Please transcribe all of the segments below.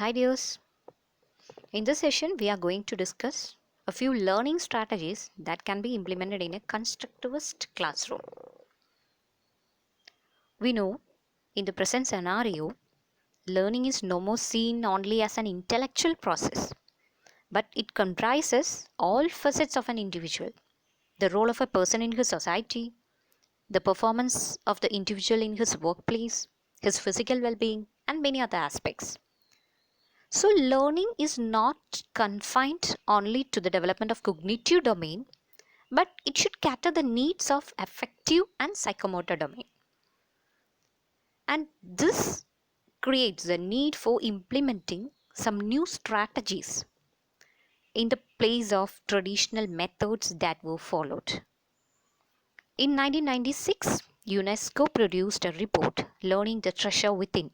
Hi dears. In this session, we are going to discuss a few learning strategies that can be implemented in a constructivist classroom. We know in the present scenario, learning is no more seen only as an intellectual process, but it comprises all facets of an individual, the role of a person in his society, the performance of the individual in his workplace, his physical well being, and many other aspects. So, learning is not confined only to the development of cognitive domain, but it should cater the needs of affective and psychomotor domain. And this creates the need for implementing some new strategies in the place of traditional methods that were followed. In 1996, UNESCO produced a report, Learning the Treasure Within,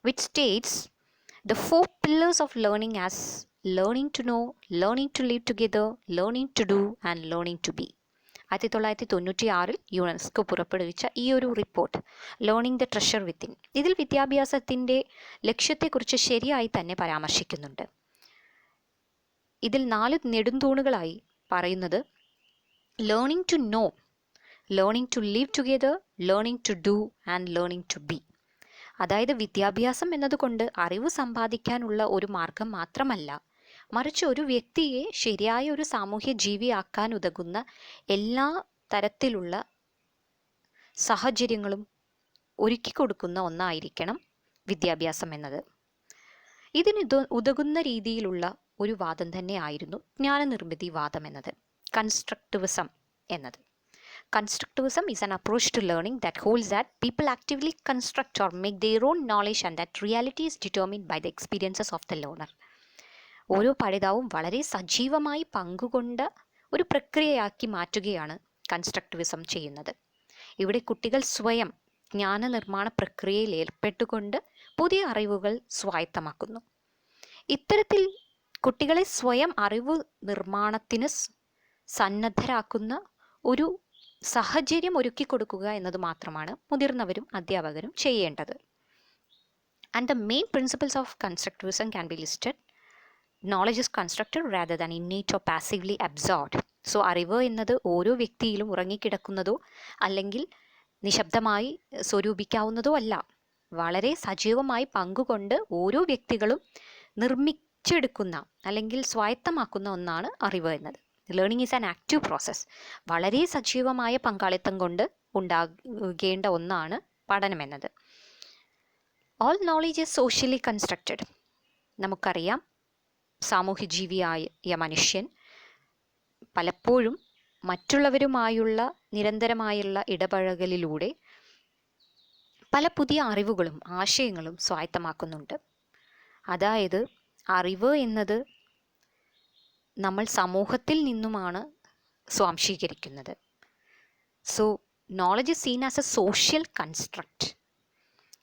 which states the four pillars of learning as learning to know, learning to live together, learning to do and learning to be. 1996 UNESCO പുറപ്പെടുവിച്ച ഈ ഒരു report learning the treasure within ഇതിൽ വിദ്യാഭ്യാസത്തിൻ്റെ ലക്ഷ്യത്തെക്കുറിച്ച് ശരിയായി തന്നെ പരാമർശിക്കുന്നുണ്ട്. ഇതിൽ 4 നെടുന്തൂണുകളായി പറയുന്നത് learning to know, learning to live together, learning to do and learning to be. അതായത് വിദ്യാഭ്യാസം എന്നതുകൊണ്ട് അറിവ് സമ്പാദിക്കാനുള്ള ഒരു മാർഗം മാത്രമല്ല, മറിച്ച് ഒരു വ്യക്തിയെ ശരിയായ ഒരു സാമൂഹ്യ ജീവിയാക്കാൻ ഉതകുന്ന എല്ലാ തരത്തിലുള്ള സാഹചര്യങ്ങളും ഒരുക്കി കൊടുക്കുന്ന ഒന്നായിരിക്കണം വിദ്യാഭ്യാസം എന്നത്. ഇതിന് ഉതകുന്ന രീതിയിലുള്ള ഒരു വാദം തന്നെ ആയിരുന്നു ജ്ഞാനനിർമ്മിതി വാദം എന്നത്, കൺസ്ട്രക്റ്റിവിസം എന്നത്. Constructivism is an approach to learning that holds that people actively construct or make their own knowledge and that reality is determined by the experiences of the learner. ഓരോ പഠിതാവും വളരെ സജീവമായി പങ്കുകൊണ്ട ഒരു പ്രക്രിയയാക്കി മാറ്റുകയാണ് കൺസ്ട്രക്റ്റിവിസം ചെയ്യുന്നത്. ഇവിടെ കുട്ടികൾ സ്വയം ജ്ഞാനനിർമ്മാണ പ്രക്രിയയിൽ ഏർപ്പെട്ടുകൊണ്ട് പുതിയ അറിവുകൾ സ്വായത്തമാക്കുന്നു. ഇത്തരത്തിൽ കുട്ടികളെ സ്വയം അറിവ് നിർമ്മാണത്തിന് സന്നദ്ധരാക്കുന്ന ഒരു സാഹചര്യം ഒരുക്കി കൊടുക്കുക എന്നത് മാത്രമാണ് മുതിർന്നവരും അധ്യാപകരും ചെയ്യേണ്ടത്. And the main principles of constructivism can be listed. Knowledge is constructed rather than innate or passively absorbed. So അറിവ് എന്നത് ഓരോ വ്യക്തിയിലും ഉറങ്ങിക്കിടക്കുന്നതോ അല്ലെങ്കിൽ നിശബ്ദമായി സ്വരൂപിക്കാവുന്നതോ അല്ല, വളരെ സജീവമായി പങ്കുകൊണ്ട് ഓരോ വ്യക്തികളും നിർമ്മിച്ചെടുക്കുന്ന അല്ലെങ്കിൽ സ്വായത്തമാക്കുന്ന ഒന്നാണ് അറിവ് എന്നത്. Learning is an active process. വളരെ സജീവമായ പങ്കാളിത്തം കൊണ്ട് ഉണ്ടാകേണ്ട ഒന്നാണ് പഠനം എന്നത്. All knowledge is socially constructed. നമുക്കറിയാം, സാമൂഹ്യ ജീവിയായ മനുഷ്യൻ പലപ്പോഴും മറ്റുള്ളവരുമായുള്ള നിരന്തരമായുള്ള ഇടപഴകലിലൂടെ പല പുതിയ അറിവുകളും ആശയങ്ങളും സ്വായത്തമാക്കുന്നുണ്ട്. അതായത് അറിവ് എന്നത് നമ്മൾ സമൂഹത്തിൽ നിന്നുമാണ് സ്വാംശീകരിക്കുന്നത്. So knowledge is seen as a social construct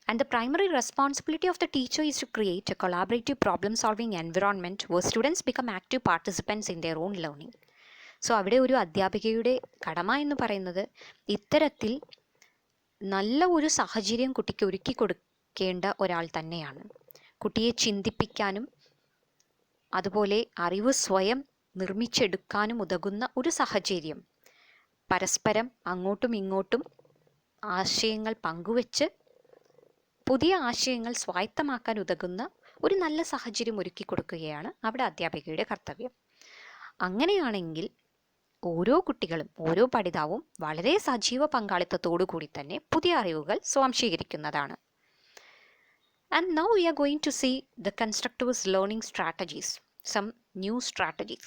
and the primary responsibility of the teacher is to create a collaborative problem solving environment where students become active participants in their own learning. So അവിടെ ഒരു അധ്യാപികയുടെ കടമ എന്ന് പറയുന്നത് ഇത്തരത്തിൽ നല്ല ഒരു സാഹചര്യം കുട്ടിക്ക് ഒരുക്കി കൊടുക്കേണ്ട ഒരാൾ തന്നെയാണ്. കുട്ടിയെ ചിന്തിപ്പിക്കാനും അതുപോലെ അറിവ് സ്വയം നിർമ്മിച്ചെടുക്കാനും ഉതകുന്ന ഒരു സാഹചര്യം, പരസ്പരം അങ്ങോട്ടും ഇങ്ങോട്ടും ആശയങ്ങൾ പങ്കുവെച്ച് പുതിയ ആശയങ്ങൾ സ്വായത്തമാക്കാൻ ഉതകുന്ന ഒരു നല്ല സാഹചര്യം ഒരുക്കി കൊടുക്കുകയാണ് അവിടെ അധ്യാപികയുടെ കർത്തവ്യം. അങ്ങനെയാണെങ്കിൽ ഓരോ കുട്ടികളും ഓരോ പഠിതാവും വളരെ സജീവ പങ്കാളിത്തത്തോടു കൂടി തന്നെ പുതിയ അറിവുകൾ സ്വാംശീകരിക്കുന്നതാണ്. And now we are going to see the constructivist learning strategies, some new strategies.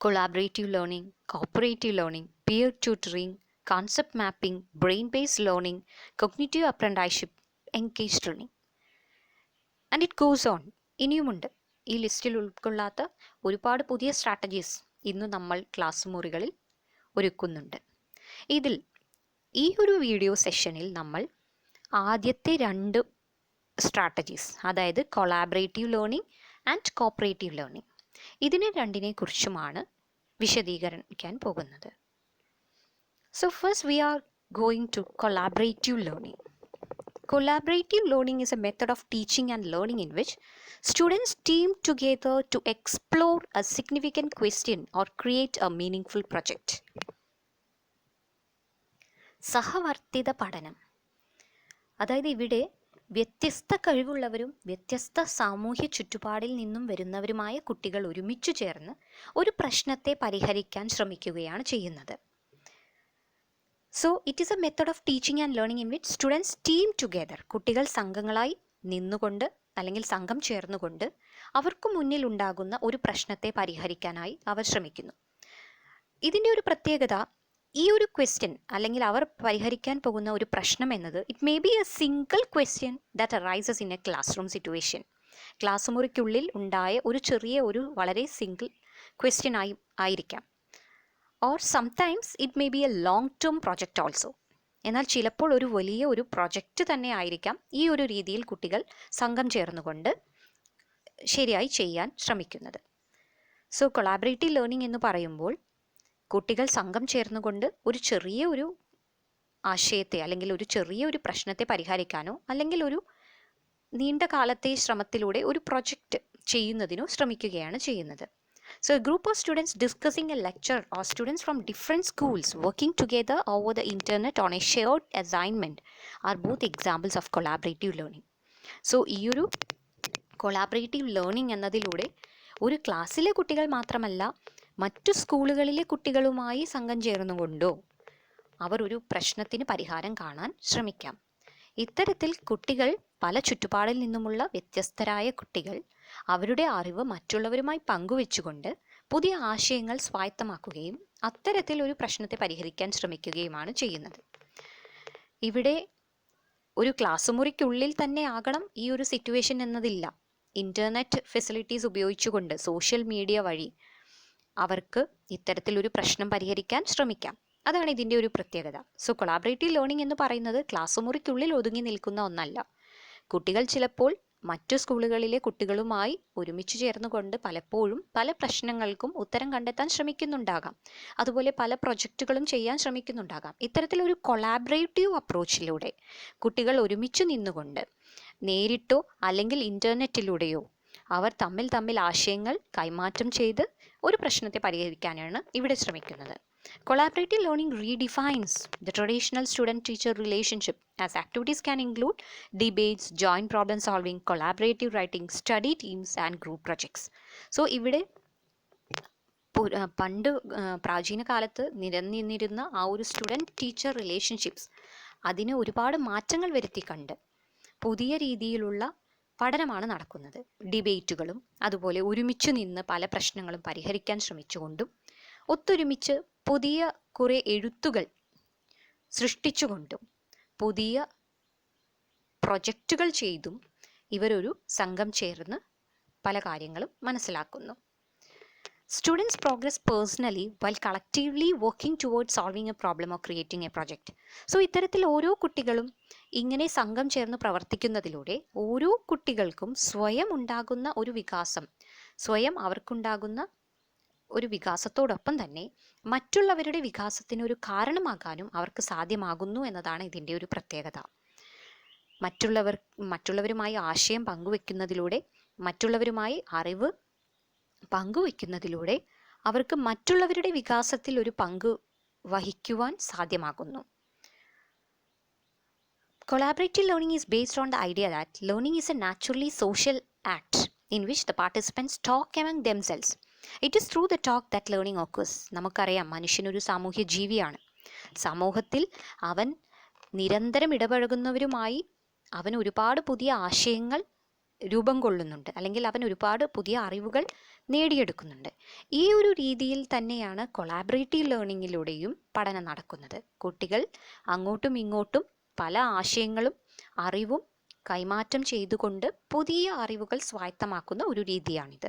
Collaborative learning, cooperative learning, peer tutoring, concept mapping, brain-based learning, cognitive apprenticeship, engaged learning. And it goes on. ഇനിയുമുണ്ട്. ഈ ലിസ്റ്റിൽ ഉൾക്കൊള്ളാത്ത ഒരുപാട് പുതിയ strategies ഇന്ന് നമ്മൾ class മുറികളിൽ ഒരുക്കുന്നുണ്ട്. ഇതിൽ ഈ ഒരു വീഡിയോ സെഷനിൽ നമ്മൾ ആദ്യത്തെ 2 സ്ട്രാറ്റജീസ്, അതായത് collaborative learning and cooperative learning, ഇതിനെ രണ്ടിനെ കുറിച്ചുമാണ് വിശദീകരിക്കാൻ പോകുന്നത്. So first we are going to collaborative learning. Collaborative learning is a method of teaching and learning in which students team together to explore a significant question or create a meaningful project. സഹവർത്തിത പഠനം, അതായത് ഇവിടെ വ്യത്യസ്ത കഴിവുള്ളവരും വ്യത്യസ്ത സാമൂഹ്യ ചുറ്റുപാടിൽ നിന്നും വരുന്നവരുമായ കുട്ടികൾ ഒരുമിച്ചു ചേർന്ന് ഒരു പ്രശ്നത്തെ പരിഹരിക്കാൻ ശ്രമിക്കുകയാണ് ചെയ്യുന്നത്. So it is A method of teaching and learning in which students team together, കുട്ടികൾ സംഘങ്ങളായി നിന്നുകൊണ്ട് അല്ലെങ്കിൽ സംഘം ചേർന്നുകൊണ്ട് അവർക്ക് മുന്നിൽ ഉണ്ടാകുന്ന ഒരു പ്രശ്നത്തെ പരിഹരിക്കാനായി അവർ ശ്രമിക്കുന്നു. ഇതിൻ്റെ ഒരു പ്രത്യേകത, ഈ ഒരു ക്വസ്റ്റ്യൻ അല്ലെങ്കിൽ അവർ പരിഹരിക്കാൻ പോകുന്ന ഒരു പ്രശ്നം എന്നത് it may be a single question that arises in a classroom situation. Class മുറിക്കുള്ളിൽ ഉണ്ടായ ഒരു വളരെ സിംഗിൾ ക്വസ്റ്റ്യൻ ആയിരിക്കാം. Or sometimes it may be a long term project also. എന്നാൽ ചിലപ്പോൾ ഒരു വലിയ പ്രൊജക്റ്റ് തന്നെ ആയിരിക്കാം ഈ ഒരു രീതിയിൽ കുട്ടികൾ സംഘം ചേർന്നുകൊണ്ട് ശരിയായി ചെയ്യാൻ ശ്രമിക്കുന്നത്. സോ കൊളാബറേറ്റീവ് ലേണിംഗ് എന്ന് പറയുമ്പോൾ കുട്ടികൾ സംഘം ചേർന്നുകൊണ്ട് ഒരു ആശയത്തെ അല്ലെങ്കിൽ ഒരു പ്രശ്നത്തെ പരിഹരിക്കാനോ അല്ലെങ്കിൽ ഒരു നീണ്ട കാലത്തെ ശ്രമത്തിലൂടെ ഒരു പ്രൊജക്റ്റ് ചെയ്യുന്നതിനോ ശ്രമിക്കുകയാണ് ചെയ്യുന്നത്. So a group of students discussing a lecture or students from different schools working together over the internet on a shared assignment are both examples of collaborative learning. So ഈ ഒരു collaborative learning എന്നതിലൂടെ ഒരു ക്ലാസ്സിലെ കുട്ടികൾ മാത്രമല്ല മറ്റു സ്കൂളുകളിലെ കുട്ടികളുമായി സംഘം ചേർന്നുകൊണ്ടോ അവർ ഒരു പ്രശ്നത്തിന് പരിഹാരം കാണാൻ ശ്രമിക്കാം. ഇത്തരത്തിൽ കുട്ടികൾ പല ചുറ്റുപാടിൽ നിന്നുമുള്ള വ്യത്യസ്തരായ കുട്ടികൾ അവരുടെ അറിവ് മറ്റുള്ളവരുമായി പങ്കുവെച്ചുകൊണ്ട് പുതിയ ആശയങ്ങൾ സ്വായത്തമാക്കുകയും അത്തരത്തിൽ ഒരു പ്രശ്നത്തെ പരിഹരിക്കാൻ ശ്രമിക്കുകയുമാണ് ചെയ്യുന്നത്. ഇവിടെ ഒരു ക്ലാസ് മുറിക്കുള്ളിൽ തന്നെ ആകണം ഈ ഒരു സിറ്റുവേഷൻ എന്നതില്ല. ഇൻ്റർനെറ്റ് ഫെസിലിറ്റീസ് ഉപയോഗിച്ചുകൊണ്ട് സോഷ്യൽ മീഡിയ വഴി അവർക്ക് ഇത്തരത്തിലൊരു പ്രശ്നം പരിഹരിക്കാൻ ശ്രമിക്കാം. അതാണ് ഇതിൻ്റെ ഒരു പ്രത്യേകത. സോ കൊളാബറേറ്റീവ് ലേണിംഗ് എന്ന് പറയുന്നത് ക്ലാസ് മുറിക്കുള്ളിൽ ഒതുങ്ങി നിൽക്കുന്ന ഒന്നല്ല. കുട്ടികൾ ചിലപ്പോൾ മറ്റു സ്കൂളുകളിലെ കുട്ടികളുമായി ഒരുമിച്ച് ചേർന്നുകൊണ്ട് പലപ്പോഴും പല പ്രശ്നങ്ങൾക്കും ഉത്തരം കണ്ടെത്താൻ ശ്രമിക്കുന്നുണ്ടാകാം. അതുപോലെ പല പ്രൊജക്റ്റുകളും ചെയ്യാൻ ശ്രമിക്കുന്നുണ്ടാകാം. ഇത്തരത്തിലൊരു കൊളാബറേറ്റീവ് അപ്രോച്ചിലൂടെ കുട്ടികൾ ഒരുമിച്ച് നിന്നുകൊണ്ട് നേരിട്ടോ അല്ലെങ്കിൽ ഇൻ്റർനെറ്റിലൂടെയോ അവർ തമ്മിൽ ആശയങ്ങൾ കൈമാറ്റം ചെയ്ത് ഒരു പ്രശ്നത്തെ പരിഹരിക്കാനാണ് ഇവിടെ ശ്രമിക്കുന്നത്. Collaborative learning redefines the traditional student-teacher relationship, as activities can include debates, joint problem solving, collaborative writing, study teams and group projects. So ഇവിടെ പണ്ട് പ്രാചീന കാലത്ത് നിലനിന്നിരുന്ന ആ ഒരു സ്റ്റുഡൻറ്റ് ടീച്ചർ റിലേഷൻഷിപ്സ് അതിന് ഒരുപാട് മാറ്റങ്ങൾ വരുത്തിക്കണ്ട് പുതിയ രീതിയിലുള്ള പഠനമാണ് നടക്കുന്നത്. ഡിബേറ്റുകളും അതുപോലെ ഒരുമിച്ച് നിന്ന് പല പ്രശ്നങ്ങളും പരിഹരിക്കാൻ ശ്രമിച്ചുകൊണ്ടും ഒത്തൊരുമിച്ച് പുതിയ കുറേ എഴുത്തുകൾ സൃഷ്ടിച്ചുകൊണ്ടും പുതിയ പ്രൊജക്റ്റുകൾ ചെയ്തും ഇവരൊരു സംഘം ചേർന്ന് പല കാര്യങ്ങളും മനസ്സിലാക്കുന്നു. Students progress personally while collectively working towards solving a problem or creating a project. So ഇത്തരത്തിൽ ഓരോ കുട്ടികളും ഇങ്ങനെ സംഘം ചേർന്ന് പ്രവർത്തിക്കുന്നതിലൂടെ ഓരോ കുട്ടികൾക്കും സ്വയം ഉണ്ടാകുന്ന ഒരു വികാസം, സ്വയം അവർക്കുണ്ടാകുന്ന ഒരു വികാസത്തോടൊപ്പം തന്നെ മറ്റുള്ളവരുടെ വികാസത്തിന് ഒരു കാരണമാകാനും അവർക്ക് സാധ്യമാകുന്നു എന്നതാണ് ഇതിൻ്റെ ഒരു പ്രത്യേകത. മറ്റുള്ളവരുമായി ആശയം പങ്കുവെക്കുന്നതിലൂടെ, മറ്റുള്ളവരുമായി അറിവ് പങ്കുവെക്കുന്നതിലൂടെ അവർക്ക് മറ്റുള്ളവരുടെ വികാസത്തിൽ ഒരു പങ്ക് വഹിക്കുവാൻ സാധ്യമാകുന്നു. Collaborative learning is based on the idea that learning is a naturally social act in which the participants talk among themselves. It is through the talk that learning occurs. നമുക്കറിയാം, മനുഷ്യനൊരു സാമൂഹ്യ ജീവിയാണ്. സമൂഹത്തിൽ അവൻ നിരന്തരം ഇടപഴകുന്നവരുമായി അവൻ ഒരുപാട് പുതിയ ആശയങ്ങൾ രൂപം കൊള്ളുന്നുണ്ട്, അല്ലെങ്കിൽ അവൻ ഒരുപാട് പുതിയ അറിവുകൾ നേടിയെടുക്കുന്നുണ്ട്. ഈ ഒരു രീതിയിൽ തന്നെയാണ് കൊളാബറേറ്റീവ് ലേണിങ്ങിലൂടെയും പഠനം നടക്കുന്നത്. കുട്ടികൾ അങ്ങോട്ടും ഇങ്ങോട്ടും പല ആശയങ്ങളും അറിവും കൈമാറ്റം ചെയ്തുകൊണ്ട് പുതിയ അറിവുകൾ സ്വായത്തമാക്കുന്ന ഒരു രീതിയാണിത്.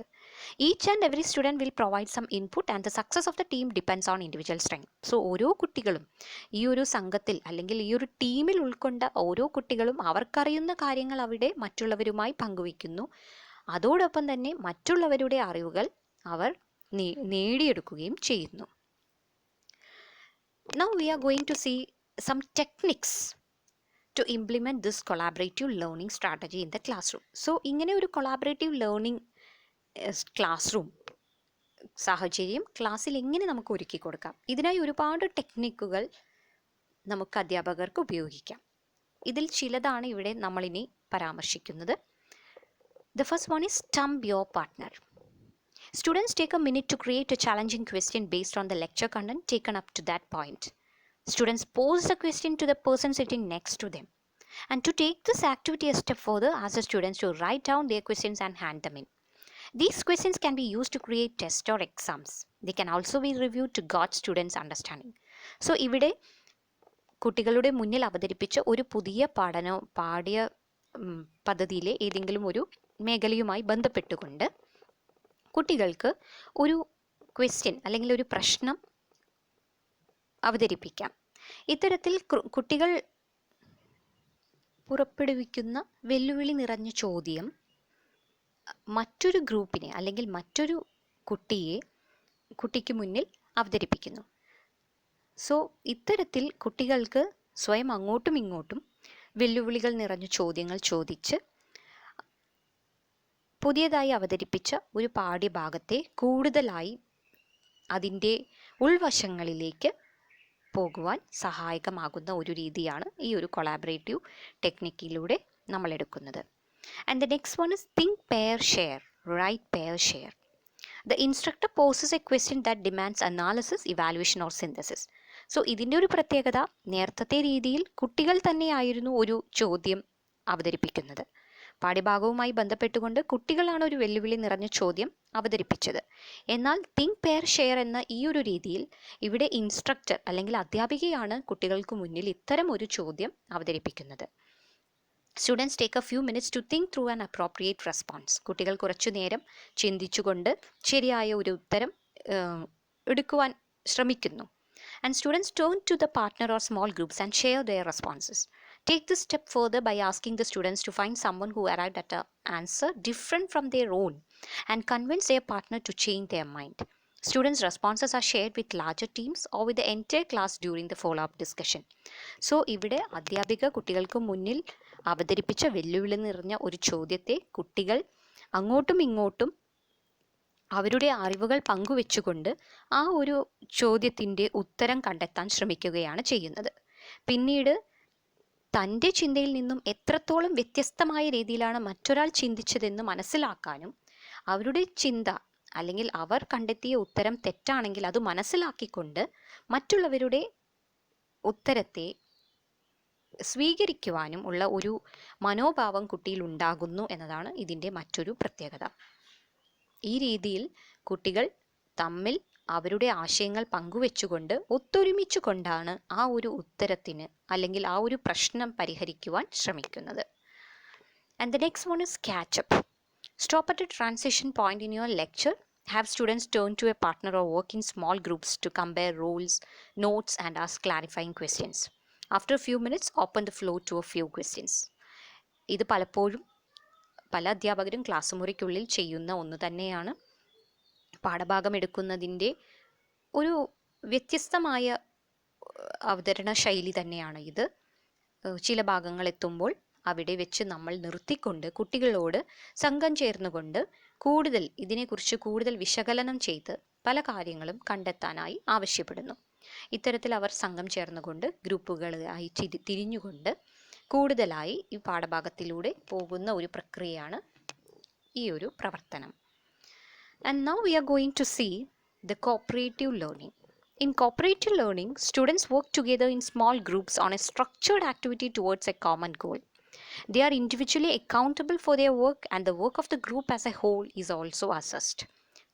Each and every student will provide some input and the success of the team depends on individual strength. So ഓരോ കുട്ടികളും ഈ ഒരു സംഘത്തിൽ അല്ലെങ്കിൽ ഈ ഒരു ടീമിൽ ഉൾക്കൊണ്ട ഓരോ കുട്ടികളും അവർക്കറിയുന്ന കാര്യങ്ങൾ അവിടെ മറ്റുള്ളവരുമായി പങ്കുവയ്ക്കുന്നു. അതോടൊപ്പം തന്നെ മറ്റുള്ളവരുടെ അറിവുകൾ അവർ നേടിയെടുക്കുകയും ചെയ്യുന്നു. Now we are going to see some techniques to implement this collaborative learning strategy in the classroom. So ഇങ്ങനെ ഒരു collaborative learning classroom സാഹചര്യം ക്ലാസ്സിൽ എങ്ങനെ നമുക്ക് ഒരുക്കി കൊടുക്കാം, ഇതിനായി ഒരുപാട് ടെക്നിക്കുകൾ നമുക്ക് അധ്യാപകർക്ക് ഉപയോഗിക്കാം. ഇതിൽ ചിലതാണ് ഇവിടെ നമ്മളിനി പരാമർശിക്കുന്നത്. The first one is stump your partner. Students take a minute to create a challenging question based on the lecture content taken up to that point. Students pose the question to the person sitting next to them. And to take this activity a step further, ask the students to write down their questions and hand them in. These questions can be used to create tests or exams. They can also be reviewed to gauge students' understanding. So, ഇവിടെ കുട്ടികളുടെ മുന്നിൽ അവതരിപ്പിച്ച ഒരു പുതിയ പാഠ്യ പദ്ധതിയിലെ ഏതെങ്കിലും ഒരു മേഖലയുമായി ബന്ധപ്പെട്ടുകൊണ്ട് കുട്ടികൾക്ക് ഒരു ക്വസ്റ്റ്യൻ അല്ലെങ്കിൽ ഒരു പ്രശ്നം അവതരിപ്പിക്കാം. ഇത്തരത്തിൽ കുട്ടികൾ പുറപ്പെടുവിക്കുന്ന വെല്ലുവിളി നിറഞ്ഞ ചോദ്യം മറ്റൊരു ഗ്രൂപ്പിനെ അല്ലെങ്കിൽ മറ്റൊരു കുട്ടിക്ക് മുന്നിൽ അവതരിപ്പിക്കുന്നു. സോ ഇത്തരത്തിൽ കുട്ടികൾക്ക് സ്വയം അങ്ങോട്ടും ഇങ്ങോട്ടും വെല്ലുവിളികൾ നിറഞ്ഞ ചോദ്യങ്ങൾ ചോദിച്ച് പുതിയതായി അവതരിപ്പിച്ച ഒരു പാഠ്യഭാഗത്തെ കൂടുതലായി അതിൻ്റെ ഉൾവശങ്ങളിലേക്ക് പോകുവാൻ സഹായകമാകുന്ന ഒരു രീതിയാണ് ഈ ഒരു കൊളാബറേറ്റീവ് ടെക്നിക്കിലൂടെ നമ്മൾ എടുക്കുന്നത്. And the next one is think pair share, right pair share. The instructor poses a question that demands analysis, evaluation or synthesis. So ഇതിൻ്റെ ഒരു പ്രത്യേകത, നേരത്തെ രീതിയിൽ കുട്ടികൾ തന്നെയായിരുന്നു ഒരു ചോദ്യം അവതരിപ്പിക്കുന്നത്. പാഠ്യഭാഗവുമായി ബന്ധപ്പെട്ടുകൊണ്ട് കുട്ടികളാണ് ഒരു വെല്ലുവിളി നിറഞ്ഞ ചോദ്യം അവതരിപ്പിച്ചത്. എന്നാൽ തിങ്ക് പെയർ ഷെയർ എന്ന ഈ ഒരു രീതിയിൽ ഇവിടെ ഇൻസ്ട്രക്ടർ അല്ലെങ്കിൽ അധ്യാപികയാണ് കുട്ടികൾക്ക് മുന്നിൽ ഇത്തരം ഒരു ചോദ്യം അവതരിപ്പിക്കുന്നത്. Students take a few minutes to think through an appropriate response. കുട്ടികൾ കുറച്ചു നേരം ചിന്തിച്ചുകൊണ്ട് ശരിയായ ഒരു ഉത്തരം എടുക്കുവാൻ ശ്രമിക്കുന്നു. And students turn to the partner or small groups and share their responses. Take this step further by asking the students to find someone who arrived at an answer different from their own and convince their partner to change their mind. Students' responses are shared with larger teams or with the entire class during the follow-up discussion. So, ഇവിടെ അധ്യാപിക കുട്ടികൾക്ക് മുന്നിൽ അവതരിപ്പിച്ച വെല്ലുവിളി നിറഞ്ഞ ഒരു ചോദ്യത്തെ കുട്ടികൾ അങ്ങോട്ടും ഇങ്ങോട്ടും അവരുടെ അറിവുകൾ പങ്കുവെച്ചുകൊണ്ട് ആ ഒരു ചോദ്യത്തിൻ്റെ ഉത്തരം കണ്ടെത്താൻ ശ്രമിക്കുകയാണ് ചെയ്യുന്നത്. പിന്നീട് തൻ്റെ ചിന്തയിൽ നിന്നും എത്രത്തോളം വ്യത്യസ്തമായ രീതിയിലാണ് മറ്റൊരാൾ ചിന്തിച്ചതെന്ന് മനസ്സിലാക്കാനും അവരുടെ ചിന്ത അല്ലെങ്കിൽ അവർ കണ്ടെത്തിയ ഉത്തരം തെറ്റാണെങ്കിൽ അത് മനസ്സിലാക്കിക്കൊണ്ട് മറ്റുള്ളവരുടെ ഉത്തരത്തെ സ്വീകരിക്കുവാനും ഉള്ള ഒരു മനോഭാവം കുട്ടിയിൽ ഉണ്ടാകുന്നു എന്നതാണ് ഇതിൻ്റെ മറ്റൊരു പ്രത്യേകത. ഈ രീതിയിൽ കുട്ടികൾ തമ്മിൽ അവരുടെ ആശയങ്ങൾ പങ്കുവെച്ചുകൊണ്ട് ഒത്തൊരുമിച്ചു കൊണ്ടാണ് ആ ഒരു ഉത്തരത്തിന് അല്ലെങ്കിൽ ആ ഒരു പ്രശ്നം പരിഹരിക്കുവാൻ ശ്രമിക്കുന്നത്. And the next one is catch up. Stop at a transition point in your lecture. Have students turn to a partner or work in small groups to compare roles, notes and ask clarifying questions. After a few minutes, open the floor to a few questions. ഇത് പലപ്പോഴും പല അധ്യാപകരും class മുറിക്കുള്ളിൽ ചെയ്യുന്ന ഒന്ന് തന്നെയാണ്. പാഠഭാഗം എടുക്കുന്നതിൻ്റെ ഒരു വ്യത്യസ്തമായ അവതരണ ശൈലി തന്നെയാണ് ഇത്. ചില ഭാഗങ്ങൾ എത്തുമ്പോൾ അവിടെ വെച്ച് നമ്മൾ നിർത്തിക്കൊണ്ട് കുട്ടികളോട് സംഘം ചേർന്നുകൊണ്ട് ഇതിനെക്കുറിച്ച് കൂടുതൽ വിശകലനം ചെയ്ത് പല കാര്യങ്ങളും കണ്ടെത്താനായി ആവശ്യപ്പെടുന്നു. ഇത്തരത്തിൽ അവർ സംഘം ചേർന്നുകൊണ്ട് ഗ്രൂപ്പുകളായി തിരിഞ്ഞുകൊണ്ട് കൂടുതലായി ഈ പാഠഭാഗത്തിലൂടെ പോകുന്ന ഒരു പ്രക്രിയയാണ് ഈ ഒരു പ്രവർത്തനം. And now we are going to see the cooperative learning. In cooperative learning, students work together in small groups on a structured activity towards a common goal. They are individually accountable for their work and the work of the group as a whole is also assessed.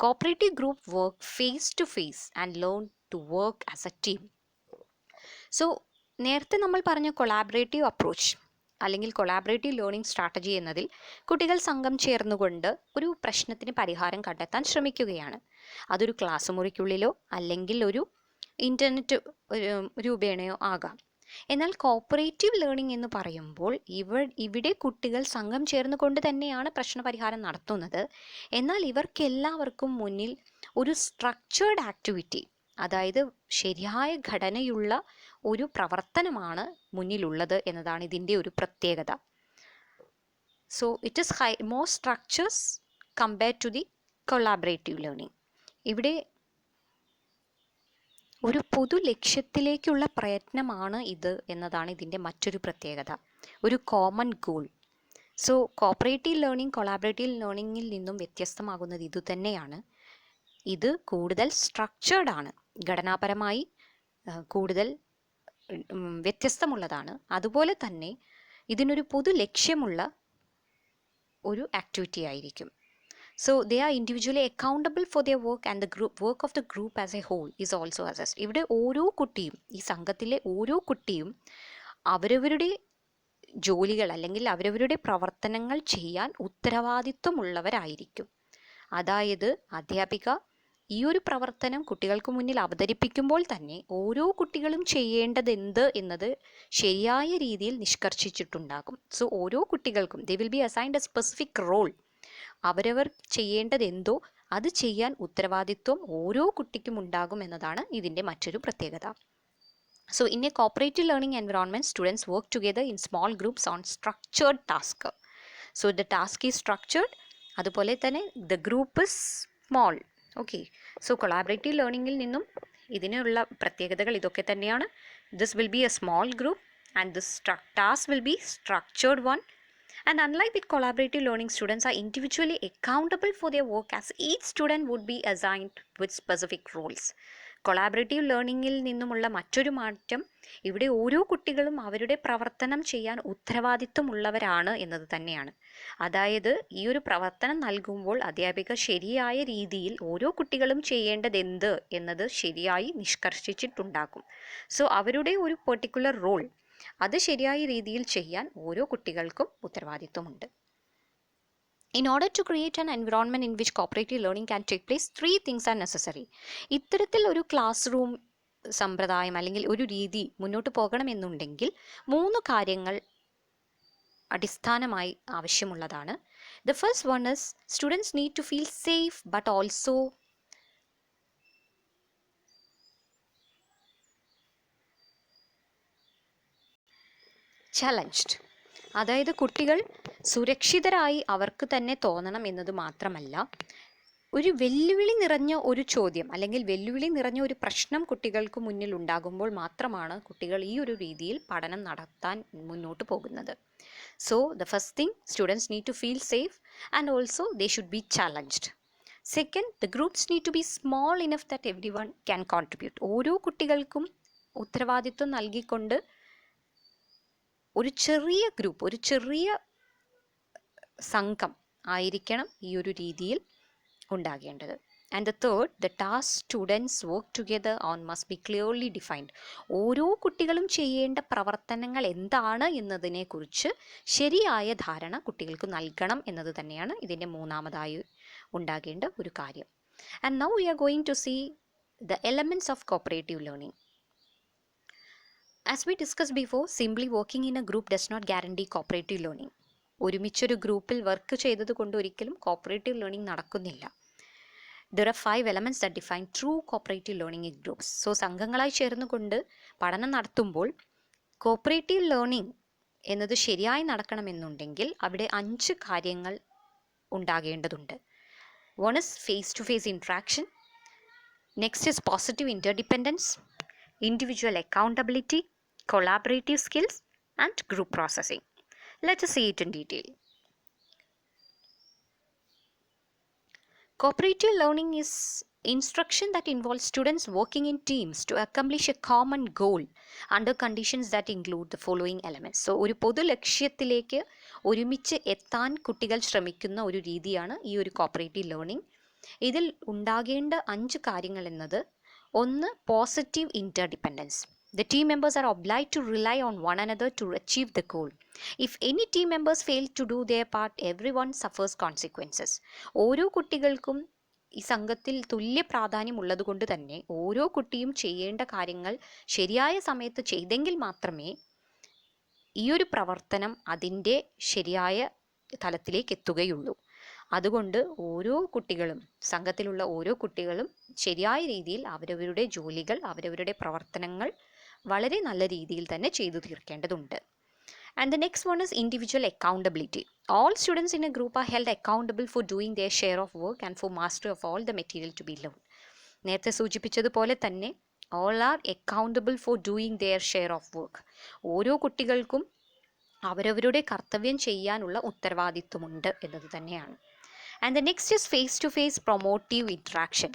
Cooperative group work face to face and learn to work as a team. So, നേരത്തെ നമ്മൾ പറഞ്ഞ collaborative approach അല്ലെങ്കിൽ collaborative learning strategy എന്നതിൽ കുട്ടികൾ സംഘം ചേർന്നുകൊണ്ട് ഒരു പ്രശ്നത്തിന് പരിഹാരം കണ്ടെത്താൻ ശ്രമിക്കുകയാണ്. അതൊരു ക്ലാസ് മുറിക്കുള്ളിലോ അല്ലെങ്കിൽ ഒരു ഇൻ്റർനെറ്റ് രൂപേണയോ ആകാം. എന്നാൽ കോപ്പറേറ്റീവ് ലേണിംഗ് എന്ന് പറയുമ്പോൾ ഇവിടെ കുട്ടികൾ സംഘം ചേർന്നുകൊണ്ട് തന്നെയാണ് പ്രശ്നപരിഹാരം നടത്തുന്നത്. എന്നാൽ ഇവർക്കെല്ലാവർക്കും മുന്നിൽ ഒരു സ്ട്രക്ചേർഡ് ആക്ടിവിറ്റി, അതായത് ശരിയായ ഘടനയുള്ള ഒരു പ്രവർത്തനമാണ് മുന്നിലുള്ളത് എന്നതാണ് ഇതിൻ്റെ ഒരു പ്രത്യേകത. So it is more structures compared to the collaborative learning. ഇവിടെ ഒരു പൊതു ലക്ഷ്യത്തിലേക്കുള്ള പ്രയത്നമാണ് ഇത് എന്നതാണ് ഇതിൻ്റെ മറ്റൊരു പ്രത്യേകത, ഒരു common goal. So cooperative learning collaborative ലേണിംഗിൽ നിന്നും വ്യത്യസ്തമാകുന്നത് ഇതുതന്നെയാണ്. ഇത് കൂടുതൽ സ്ട്രക്ചേർഡ് ആണ്, ഘടനാപരമായി കൂടുതൽ വ്യത്യസ്തമുള്ളതാണ്. അതുപോലെ തന്നെ ഇതിനൊരു പൊതു ലക്ഷ്യമുള്ള ഒരു ആക്ടിവിറ്റി ആയിരിക്കും. So they are individually accountable for their work and the work of the group as a whole is also assessed. ഇവിടെ ഓരോ കുട്ടിയും, ഈ സംഘത്തിലെ ഓരോ കുട്ടിയും അവരവരുടെ ജോലികൾ അല്ലെങ്കിൽ അവരവരുടെ പ്രവർത്തനങ്ങൾ ചെയ്യാൻ ഉത്തരവാദിത്വമുള്ളവരായിരിക്കും. അതായത് അധ്യാപിക ഈ ഒരു പ്രവർത്തനം കുട്ടികൾക്ക് മുന്നിൽ അവതരിപ്പിക്കുമ്പോൾ തന്നെ ഓരോ കുട്ടികളും ചെയ്യേണ്ടത് എന്ത് എന്നത് ശരിയായ രീതിയിൽ നിഷ്കർഷിച്ചിട്ടുണ്ടാകും. സോ ഓരോ കുട്ടികൾക്കും they will be assigned a specific role. അവരവർ ചെയ്യേണ്ടത് എന്തോ അത് ചെയ്യാൻ ഉത്തരവാദിത്വം ഓരോ കുട്ടിക്കും ഉണ്ടാകും എന്നതാണ് ഇതിൻ്റെ മറ്റൊരു പ്രത്യേകത. So in a cooperative learning environment students work together in small groups on structured task. So the task is structured, അതുപോലെ തന്നെ the group is small. Okay, so collaborative ലേണിംഗിൽ നിന്നും ഇതിനുള്ള പ്രത്യേകതകൾ ഇതൊക്കെ തന്നെയാണ്. This will be a small group and this task will be structured one. And unlike with collaborative learning, students are individually accountable for their work as each student would be assigned with specific roles. Collaborative ലേണിംഗിൽ നിന്നുമുള്ള മറ്റൊരു മാറ്റം ഇവിടെ ഓരോ കുട്ടികളും അവരുടെ പ്രവർത്തനം ചെയ്യാൻ ഉത്തരവാദിത്വമുള്ളവരാണ് എന്നത് തന്നെയാണ്. അതായത് ഈ ഒരു പ്രവർത്തനം നൽകുമ്പോൾ അധ്യാപിക ശരിയായ രീതിയിൽ ഓരോ കുട്ടികളും ചെയ്യേണ്ടത് എന്ത് എന്നത് ശരിയായി നിഷ്കർഷിച്ചിട്ടുണ്ടാകും. സോ അവരുടെ ഒരു പെർട്ടിക്കുലർ റോൾ അത് ശരിയായ രീതിയിൽ ചെയ്യാൻ ഓരോ കുട്ടികൾക്കും ഉത്തരവാദിത്വമുണ്ട്. In order to create an environment in which cooperative learning can take place, 3 things are necessary. ഇത്തരത്തിൽ ഒരു ക്ലാസ് റൂം സമ്പ്രദായം അല്ലെങ്കിൽ ഒരു രീതി മുന്നോട്ട് പോകണമെന്നുണ്ടെങ്കിൽ 3 കാര്യങ്ങൾ അടിസ്ഥാനമായി ആവശ്യമുള്ളതാണ്. The first one is students need to feel safe but also challenged. അതായത് കുട്ടികൾ സുരക്ഷിതരായി അവർക്ക് തന്നെ തോന്നണം എന്നത് മാത്രമല്ല, ഒരു വെല്ലുവിളി നിറഞ്ഞ ഒരു ചോദ്യം അല്ലെങ്കിൽ വെല്ലുവിളി നിറഞ്ഞ ഒരു പ്രശ്നം കുട്ടികൾക്ക് മുന്നിൽ ഉണ്ടാകുമ്പോൾ മാത്രമാണ് കുട്ടികൾ ഈ ഒരു രീതിയിൽ പഠനം നടത്താൻ മുന്നോട്ട് പോകുന്നത്. So the first thing, students need to feel safe and also they should be challenged. Second, the groups need to be small enough that every one can contribute. ഓരോ കുട്ടികൾക്കും ഉത്തരവാദിത്വം നൽകിക്കൊണ്ട് ഒരു ചെറിയ ഗ്രൂപ്പ്, ഒരു ചെറിയ സംഘം ആയിരിക്കണം ഈ ഒരു രീതിയിൽ ഉണ്ടാകേണ്ടത്. And the third, the task students work together on must be clearly defined. ഓരോ കുട്ടികളും ചെയ്യേണ്ട പ്രവർത്തനങ്ങൾ എന്താണ് എന്നതിനെക്കുറിച്ച് ശരിയായ ധാരണ കുട്ടികൾക്ക് നൽകണം എന്നത് തന്നെയാണ് ഇതിൻ്റെ മൂന്നാമതായി ഉണ്ടാകേണ്ട ഒരു കാര്യം. And now we are going to see the elements of cooperative learning. As we discussed before, simply working in a group does not guarantee cooperative learning. ഒരുമിച്ചൊരു ഗ്രൂപ്പിൽ വർക്ക് ചെയ്തത് കൊണ്ട് ഒരിക്കലും കോപ്പറേറ്റീവ് ലേണിംഗ് നടക്കുന്നില്ല. There are 5 elements that define true cooperative learning in groups. So സംഘങ്ങളായി ചേർന്നുകൊണ്ട് പഠനം നടത്തുമ്പോൾ cooperative learning എന്നത് ശരിയായി നടക്കണമെന്നുണ്ടെങ്കിൽ അവിടെ 5 കാര്യങ്ങൾ ഉണ്ടാകേണ്ടതുണ്ട്. One is face-to-face interaction. Next is positive interdependence, individual accountability, collaborative skills, and group processing. Let us see it in detail. Cooperative learning is instruction that involves students working in teams to accomplish a common goal under conditions that include the following elements. So ഒരു പൊതു ലക്ഷ്യത്തിലേക്ക് ഒരുമിച്ച് എത്താൻ കുട്ടികൾ ശ്രമിക്കുന്ന ഒരു രീതിയാണ് ഈ ഒരു കോപ്പറേറ്റീവ് ലേണിംഗ്. ഇതിൽ ഉണ്ടാകേണ്ട 5 കാര്യങ്ങൾ എന്നത്, ഒന്ന്, positive interdependence. The team members are obliged to rely on one another to achieve the goal. If any team members fail to do their part, everyone suffers consequences. ഓരോ കുട്ടികൾക്കും ഈ സംഘത്തിൽ തുല്യ പ്രാധാന്യം ഉള്ളതുകൊണ്ട് തന്നെ ഓരോ കുട്ടിയും ചെയ്യേണ്ട കാര്യങ്ങൾ ശരിയായ സമയത്ത് ചെയ്തെങ്കിൽ മാത്രമേ ഈ ഒരു പ്രവർത്തനം അതിൻ്റെ ശരിയായ തലത്തിലേക്ക് എത്തുകയുള്ളൂ. അതുകൊണ്ട് ഓരോ കുട്ടികളും, സംഘത്തിലുള്ള ഓരോ കുട്ടികളും ശരിയായ രീതിയിൽ അവരവരുടെ ജോലികൾ, അവരവരുടെ പ്രവർത്തനങ്ങൾ വളരെ നല്ല രീതിയിൽ തന്നെ ചെയ്തു തീർക്കേണ്ടതുണ്ട്. And the next one is individual accountability. All students in a group are held accountable for doing their share of work and for mastery of all the material to be learned. നേരത്തെ സൂചിപ്പിച്ചതുപോലെ തന്നെ all are accountable for doing their share of work. ഓരോ കുട്ടികൾക്കും അവരവരുടെ കർത്തവ്യം ചെയ്യാനുള്ള ഉത്തരവാദിത്വമുണ്ട് എന്നത് തന്നെയാണ്. And the next is face-to-face promotive interaction.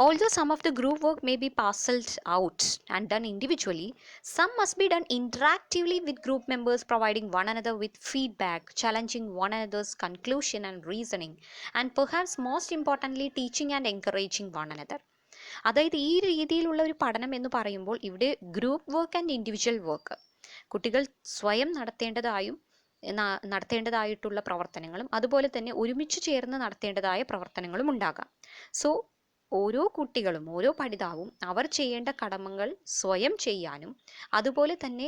Although some of the group work may be parceled out and done individually, some must be done interactively with group members, providing one another with feedback, challenging one another's conclusion and reasoning, and perhaps most importantly, teaching and encouraging one another. അതായത് ഈ രീതിയിലുള്ള ഒരു പഠനം എന്ന് പറയുമ്പോൾ ഇവിടെ group work and individual work കുട്ടികൾ സ്വയം നടത്തേണ്ടതായിട്ടുള്ള പ്രവർത്തനങ്ങളും അതുപോലെ തന്നെ ഒരുമിച്ച് ചേർന്ന് നടത്തേണ്ടതായ പ്രവർത്തനങ്ങളും ഉണ്ടാകാം. സോ ഓരോ കുട്ടികളും ഓരോ പഠിതാവും അവർ ചെയ്യേണ്ട കടമകൾ സ്വയം ചെയ്യാനും അതുപോലെ തന്നെ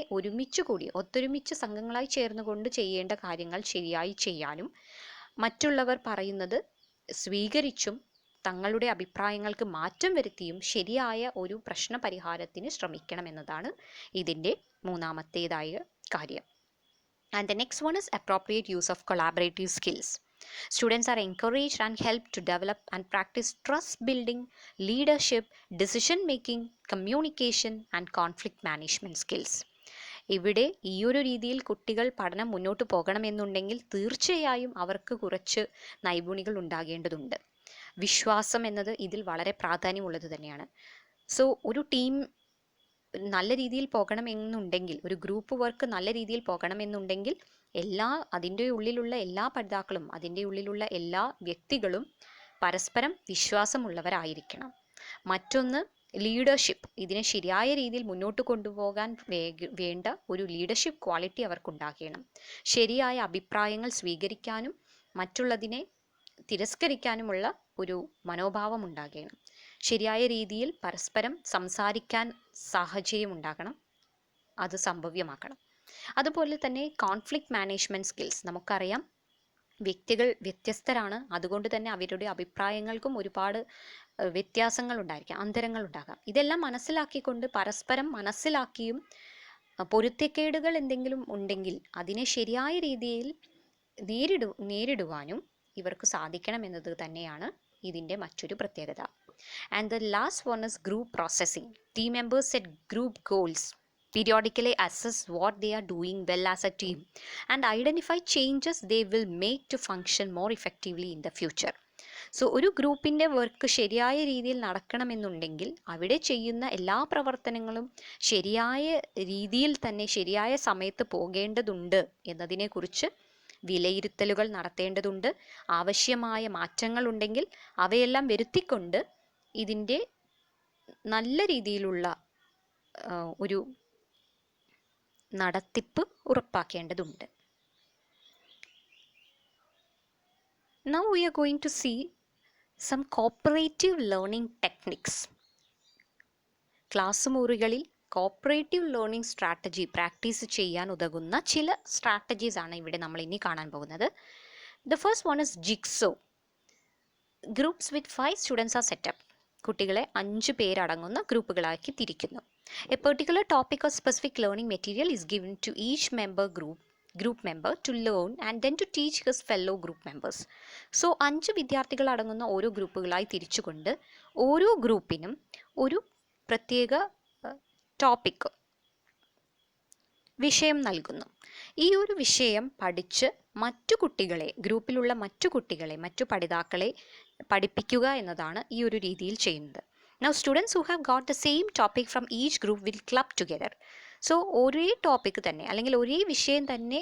ഒത്തൊരുമിച്ച് സംഘങ്ങളായി ചേർന്നുകൊണ്ട് ചെയ്യേണ്ട കാര്യങ്ങൾ ശരിയായി ചെയ്യാനും മറ്റുള്ളവർ പറയുന്നത് സ്വീകരിച്ചും തങ്ങളുടെ അഭിപ്രായങ്ങൾക്ക് മാറ്റം വരുത്തിയും ശരിയായ ഒരു പ്രശ്ന പരിഹാരത്തിന് ശ്രമിക്കണമെന്നതാണ് ഇതിൻ്റെ മൂന്നാമത്തേതായ കാര്യം. And the next one is appropriate use of collaborative skills. Students are encouraged and helped to develop and practice trust building, leadership, decision making, communication and conflict management skills. ഇവിടെ ഈ ഒരു രീതിയിൽ കുട്ടികൾ പഠനം മുന്നോട്ട് പോകണമെന്നുണ്ടെങ്കിൽ തീർച്ചയായും അവർക്ക് കുറച്ച് നൈപുണികൾ ഉണ്ടാകേണ്ടതുണ്ട്. വിശ്വാസം എന്നത് ഇതിൽ വളരെ പ്രാധാന്യമുള്ളത് തന്നെയാണ്. സോ ഒരു ടീം നല്ല രീതിയിൽ പോകണമെന്നുണ്ടെങ്കിൽ ഒരു ഗ്രൂപ്പ് വർക്ക് നല്ല രീതിയിൽ പോകണമെന്നുണ്ടെങ്കിൽ അതിൻ്റെ ഉള്ളിലുള്ള എല്ലാ പഠിതാക്കളും അതിൻ്റെ ഉള്ളിലുള്ള എല്ലാ വ്യക്തികളും പരസ്പരം വിശ്വാസമുള്ളവരായിരിക്കണം. മറ്റൊന്ന് ലീഡർഷിപ്പ്. ഇതിനെ ശരിയായ രീതിയിൽ മുന്നോട്ട് കൊണ്ടുപോകാൻ വേണ്ട ഒരു ലീഡർഷിപ്പ് ക്വാളിറ്റി അവർക്കുണ്ടാകണം. ശരിയായ അഭിപ്രായങ്ങൾ സ്വീകരിക്കാനും മറ്റുള്ളതിനെ തിരസ്കരിക്കാനുമുള്ള ഒരു മനോഭാവം ഉണ്ടാകണം. ശരിയായ രീതിയിൽ പരസ്പരം സംസാരിക്കാൻ സാഹചര്യം ഉണ്ടാകണം, അത് സംഭവ്യമാക്കണം. അതുപോലെ തന്നെ കോൺഫ്ലിക്റ്റ് മാനേജ്മെൻറ്റ് സ്കിൽസ്. നമുക്കറിയാം വ്യക്തികൾ വ്യത്യസ്തരാണ്, അതുകൊണ്ട് തന്നെ അവരുടെ അഭിപ്രായങ്ങൾക്കും ഒരുപാട് വ്യത്യാസങ്ങൾ ഉണ്ടായിരിക്കാം, അന്തരങ്ങൾ ഉണ്ടാകാം. ഇതെല്ലാം മനസ്സിലാക്കിക്കൊണ്ട് പരസ്പരം മനസ്സിലാക്കിയും പൊരുത്തക്കേടുകൾ എന്തെങ്കിലും ഉണ്ടെങ്കിൽ അതിനെ ശരിയായ രീതിയിൽ നേരിടുവാനും ഇവർക്ക് സാധിക്കണമെന്നത് തന്നെയാണ് ഇതിൻ്റെ മറ്റൊരു പ്രത്യേകത. And the last one is group processing. Team members set group goals, periodically assess what they are doing well as a team, and identify changes they will make to function more effectively in the future. So ഒരു ഗ്രൂപ്പിൻ്റെ work ശരിയായ രീതിയിൽ നടക്കണമെന്നുണ്ടെങ്കിൽ അവിടെ ചെയ്യുന്ന എല്ലാ പ്രവർത്തനങ്ങളും ശരിയായ രീതിയിൽ തന്നെ ശരിയായ സമയത്ത് പോകേണ്ടതുണ്ട് എന്നതിനെക്കുറിച്ച് വിലയിരുത്തലുകൾ നടത്തേണ്ടതുണ്ട്. ആവശ്യമായ മാറ്റങ്ങളുണ്ടെങ്കിൽ അവയെല്ലാം വരുത്തിക്കൊണ്ട് ഇതിൻ്റെ നല്ല രീതിയിലുള്ള ഒരു നടത്തിപ്പ് ഉറപ്പാക്കേണ്ടതുണ്ട്. Now we are going to see some cooperative learning techniques. Class മുറികളിൽ കോപ്പറേറ്റീവ് ലേണിംഗ് സ്ട്രാറ്റജി പ്രാക്ടീസ് ചെയ്യാൻ ഉതകുന്ന ചില സ്ട്രാറ്റജീസ് ആണ് ഇവിടെ നമ്മൾ ഇനി കാണാൻ പോകുന്നത്. The first one is jigsaw. Groups with 5 students are set up. കുട്ടികളെ 5 പേരടങ്ങുന്ന ഗ്രൂപ്പുകളാക്കി തിരിക്കുന്നു. A particular topic or specific learning material is given to each group member to learn and then to teach his fellow group members. So 5 വിദ്യാർത്ഥികൾ അടങ്ങുന്ന ഓരോ ഗ്രൂപ്പുകളായി തിരിച്ചുകൊണ്ട് ഓരോ ഗ്രൂപ്പിനും ഒരു പ്രത്യേക ടോപ്പിക് വിഷയം നൽകുന്നു. ഈ ഒരു വിഷയം പഠിച്ച് ഗ്രൂപ്പിലുള്ള മറ്റു പഠിതാക്കളെ പഠിപ്പിക്കുക എന്നതാണ് ഈ ഒരു രീതിയിൽ ചെയ്യുന്നത്. Now students who have got the same topic from each group will club together. So ഒരേ ടോപ്പിക് തന്നെ അല്ലെങ്കിൽ ഒരേ വിഷയം തന്നെ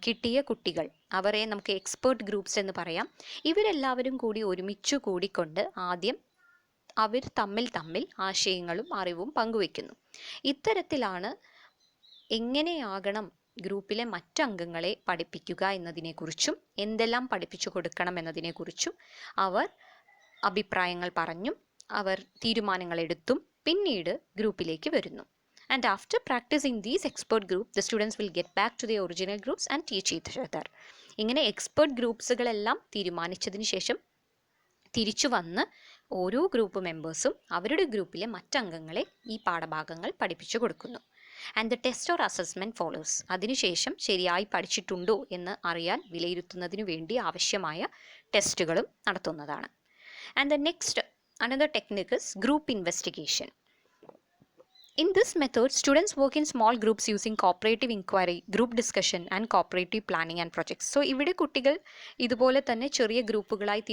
കിട്ടിയ കുട്ടികൾ, അവരെ നമുക്ക് എക്സ്പേർട്ട് ഗ്രൂപ്പ്സ് എന്ന് പറയാം. ഇവരെല്ലാവരും കൂടി ഒരുമിച്ച് കൂടിക്കൊണ്ട് ആദ്യം അവർ തമ്മിൽ ആശയങ്ങളും അറിവും പങ്കുവെക്കുന്നു. ഇത്തരത്തിലാണ് എങ്ങനെയാകണം ഗ്രൂപ്പിലെ മറ്റംഗങ്ങളെ പഠിപ്പിക്കുക എന്നതിനെക്കുറിച്ചും എന്തെല്ലാം പഠിപ്പിച്ചു കൊടുക്കണം എന്നതിനെക്കുറിച്ചും അവർ അഭിപ്രായങ്ങൾ പറഞ്ഞും അവർ തീരുമാനങ്ങൾ എടുത്തും പിന്നീട് ഗ്രൂപ്പിലേക്ക് വരുന്നു. And after practicing these expert groups, the students will get back to their original groups and teach each other. ഇങ്ങനെ എക്സ്പേർട്ട് ഗ്രൂപ്പ്സുകളെല്ലാം തീരുമാനിച്ചതിന് ശേഷം തിരിച്ചു വന്ന് ഓരോ ഗ്രൂപ്പ് മെമ്പേഴ്സും അവരുടെ ഗ്രൂപ്പിലെ മറ്റംഗങ്ങളെ ഈ പാഠഭാഗങ്ങൾ പഠിപ്പിച്ചു കൊടുക്കുന്നു. And the test or assessment follows. അതിനുശേഷം ശരിയായി പഠിച്ചിട്ടുണ്ടോ എന്ന് അറിയാൻ വിലയിരുത്തുന്നതിനു വേണ്ടി ആവശ്യമായ ടെസ്റ്റുകളും നടത്തുന്നതാണ്. And the next another technique is group investigation. In this method, students work in small groups using cooperative inquiry, group discussion and cooperative planning and projects. So ഇവിടെ കുട്ടികൾ ഇതുപോലെ തന്നെ ചെറിയ ഗ്രൂപ്പുകളായി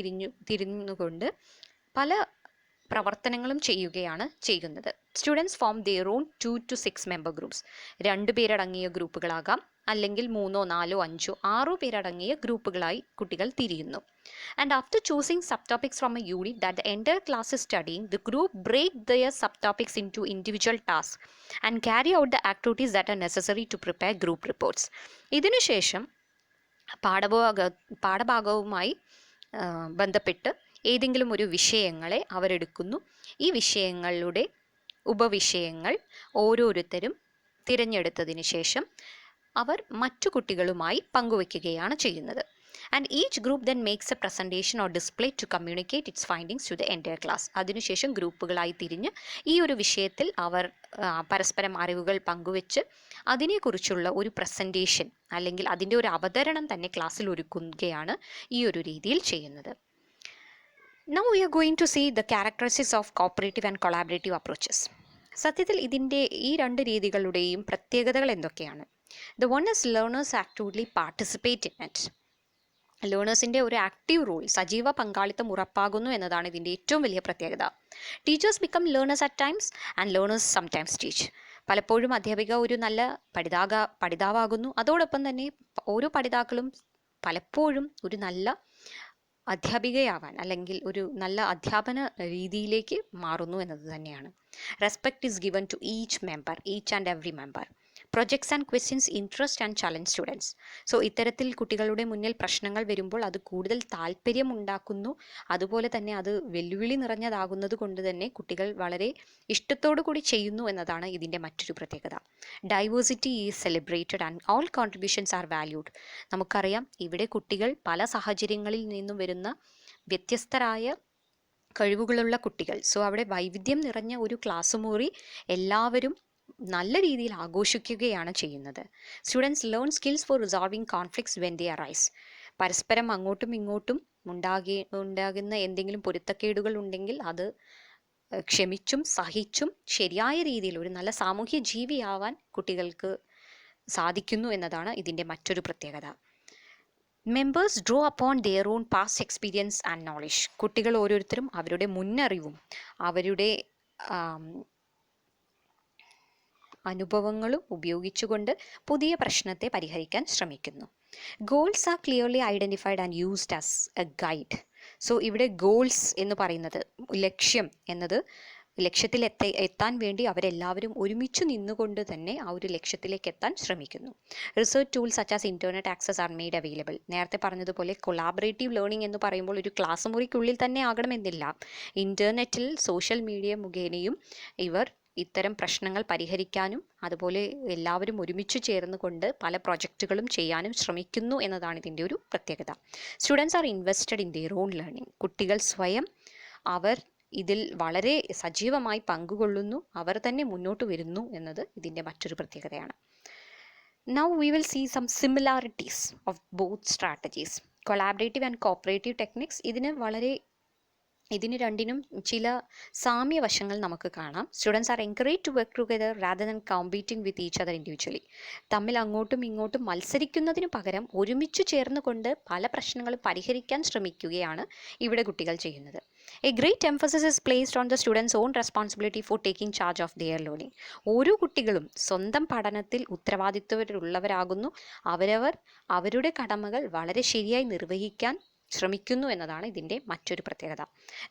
തിരിഞ്ഞുകൊണ്ട് പല പ്രവർത്തനങ്ങളും ചെയ്യുന്നത്. Students form their own 2 to 6 member groups. 2 പേരടങ്ങിയ ഗ്രൂപ്പുകളാകാം, അല്ലെങ്കിൽ 3, 4, 5, 6 പേരടങ്ങിയ ഗ്രൂപ്പുകളായി കുട്ടികൾ തിരിയുന്നു. And after choosing subtopics from a unit that the entire class is studying, the group break their subtopics into individual tasks and carry out the activities that are necessary to prepare group reports. ഇതിനുശേഷം പാഠഭാഗവുമായി ബന്ധപ്പെട്ട് ഏതെങ്കിലും ഒരു വിഷയങ്ങളെ അവരെടുക്കുന്നു. ഈ വിഷയങ്ങളുടെ ഉപവിഷയങ്ങൾ ഓരോരുത്തരും തിരഞ്ഞെടുത്തതിന് ശേഷം അവർ മറ്റു കുട്ടികളുമായി പങ്കുവയ്ക്കുകയാണ് ചെയ്യുന്നത്. And each group then makes a presentation or display to communicate its findings to the entire class. അതിനുശേഷം ഗ്രൂപ്പുകളായി തിരിഞ്ഞ് ഈ ഒരു വിഷയത്തിൽ അവർ പരസ്പരം അറിവുകൾ പങ്കുവെച്ച് അതിനെക്കുറിച്ചുള്ള ഒരു പ്രസൻറ്റേഷൻ അല്ലെങ്കിൽ അതിൻ്റെ ഒരു അവതരണം തന്നെ ക്ലാസ്സിൽ ഒരുക്കുകയാണ് ഈ ഒരു രീതിയിൽ ചെയ്യുന്നത്. Now we are going to see the characteristics of cooperative and collaborative approaches. സത്യത്തിൽ ഇതിൻ്റെ ഈ 2 രീതികളുടെയും പ്രത്യേകതകൾ എന്തൊക്കെയാണ്? The one is learners actively participate in it. ലേണേഴ്സിൻ്റെ ഒരു ആക്റ്റീവ് റോൾ, സജീവ പങ്കാളിത്തം ഉറപ്പാകുന്നു എന്നതാണ് ഇതിൻ്റെ ഏറ്റവും വലിയ പ്രത്യേകത. Teachers become learners at times and learners sometimes teach. പലപ്പോഴും അധ്യാപിക ഒരു നല്ല പഠിതാവാകുന്നു. അതോടൊപ്പം തന്നെ ഓരോ പഠിതാക്കളും പലപ്പോഴും ഒരു നല്ല അധ്യാപികയാവാൻ അല്ലെങ്കിൽ ഒരു നല്ല അധ്യാപന രീതിയിലേക്ക് മാറുന്നു എന്നത് തന്നെയാണ്. Respect is given to each and every member. Projects and questions interest and challenge students. So ഇത്തരത്തിൽ കുട്ടികളുടെ മുന്നിൽ പ്രശ്നങ്ങൾ വരുമ്പോൾ അത് കൂടുതൽ താല്പര്യം ഉണ്ടാക്കുന്നു. അതുപോലെ തന്നെ അത് വെല്ലുവിളി നിറഞ്ഞതാകുന്നത് കൊണ്ട് തന്നെ കുട്ടികൾ വളരെ ഇഷ്ടത്തോടു കൂടി ചെയ്യുന്നു എന്നതാണ് ഇതിൻ്റെ മറ്റൊരു പ്രത്യേകത. Diversity is celebrated and all contributions are valued. നമുക്കറിയാം, ഇവിടെ കുട്ടികൾ പല സാഹചര്യങ്ങളിൽ നിന്നും വരുന്ന വ്യത്യസ്തരായ കഴിവുകളുള്ള കുട്ടികൾ. സോ അവിടെ വൈവിധ്യം നിറഞ്ഞ ഒരു ക്ലാസ് മുറി എല്ലാവരും നല്ല രീതിയിൽ ആഘോഷിക്കുകയാണ് ചെയ്യുന്നത്. Students learn skills four resolving conflicts when they arise. പരസ്പരം അങ്ങോട്ടും ഇങ്ങോട്ടും ഉണ്ടാകുന്ന എന്തെങ്കിലും പൊരുത്തക്കേടുകൾ ഉണ്ടെങ്കിൽ അത് ക്ഷമിച്ചും സഹിച്ചും ശരിയായ രീതിയിൽ ഒരു നല്ല സാമൂഹ്യ ജീവിയാവാൻ കുട്ടികൾക്ക് സാധിക്കുന്നു എന്നതാണ് ഇതിൻ്റെ മറ്റൊരു പ്രത്യേകത. Members draw upon their own past experience and knowledge. കുട്ടികൾ ഓരോരുത്തരും അവരുടെ മുന്നറിവും അവരുടെ അനുഭവങ്ങളും ഉപയോഗിച്ചുകൊണ്ട് പുതിയ പ്രശ്നത്തെ പരിഹരിക്കാൻ ശ്രമിക്കുന്നു. Goals R clearly identified and used as A guide. So ഇവിടെ ഗോൾസ് എന്ന് പറയുന്നത്, ലക്ഷ്യം എന്നത്, ലക്ഷ്യത്തിൽ എത്താൻ വേണ്ടി അവരെല്ലാവരും ഒരുമിച്ച് നിന്നുകൊണ്ട് തന്നെ ആ ഒരു ലക്ഷ്യത്തിലേക്ക് എത്താൻ ശ്രമിക്കുന്നു. Research tools such as internet access are made available. നേരത്തെ പറഞ്ഞതുപോലെ കൊളാബറേറ്റീവ് ലേണിംഗ് എന്ന് പറയുമ്പോൾ ഒരു ക്ലാസ് മുറിക്കുള്ളിൽ തന്നെ ആകണമെന്നില്ല. ഇൻ്റർനെറ്റിൽ സോഷ്യൽ മീഡിയ മുഖേനയും ഇവർ ഇത്തരം പ്രശ്നങ്ങൾ പരിഹരിക്കാനും അതുപോലെ എല്ലാവരും ഒരുമിച്ച് ചേർന്നുകൊണ്ട് പല പ്രൊജക്റ്റുകളും ചെയ്യാനും ശ്രമിക്കുന്നു എന്നതാണ് ഇതിൻ്റെ ഒരു പ്രത്യേകത. Students are invested in their own learning. കുട്ടികൾ സ്വയം അവർ ഇതിൽ വളരെ സജീവമായി പങ്കുകൊള്ളുന്നു, അവർ തന്നെ മുന്നോട്ട് വരുന്നു എന്നത് ഇതിൻ്റെ മറ്റൊരു പ്രത്യേകതയാണ്. Now we will see some similarities of both strategies. Collaborative and cooperative techniques. ഇതിന് രണ്ടിനും ചില സാമ്യവശങ്ങൾ നമുക്ക് കാണാം. Students are encourage to work together rather than competing with each other individually. തമ്മിൽ അങ്ങോട്ടും ഇങ്ങോട്ടും മത്സരിക്കുന്നതിന് പകരം ഒരുമിച്ച് ചേർന്നുകൊണ്ട് പല പ്രശ്നങ്ങളും പരിഹരിക്കാൻ ശ്രമിക്കുകയാണ് ഇവിടെ കുട്ടികൾ ചെയ്യുന്നത്. A great emphasis is placed on the students own responsibility for taking charge of their learning. ഓരോ കുട്ടികളും സ്വന്തം പഠനത്തിൽ ഉത്തരവാദിത്വമുള്ളവരാകുന്നു. അവരുടെ കടമകൾ വളരെ ശരിയായി നിർവഹിക്കാൻ ശ്രമിക്കുന്നു എന്നതാണ് ഇതിൻ്റെ മറ്റൊരു പ്രത്യേകത.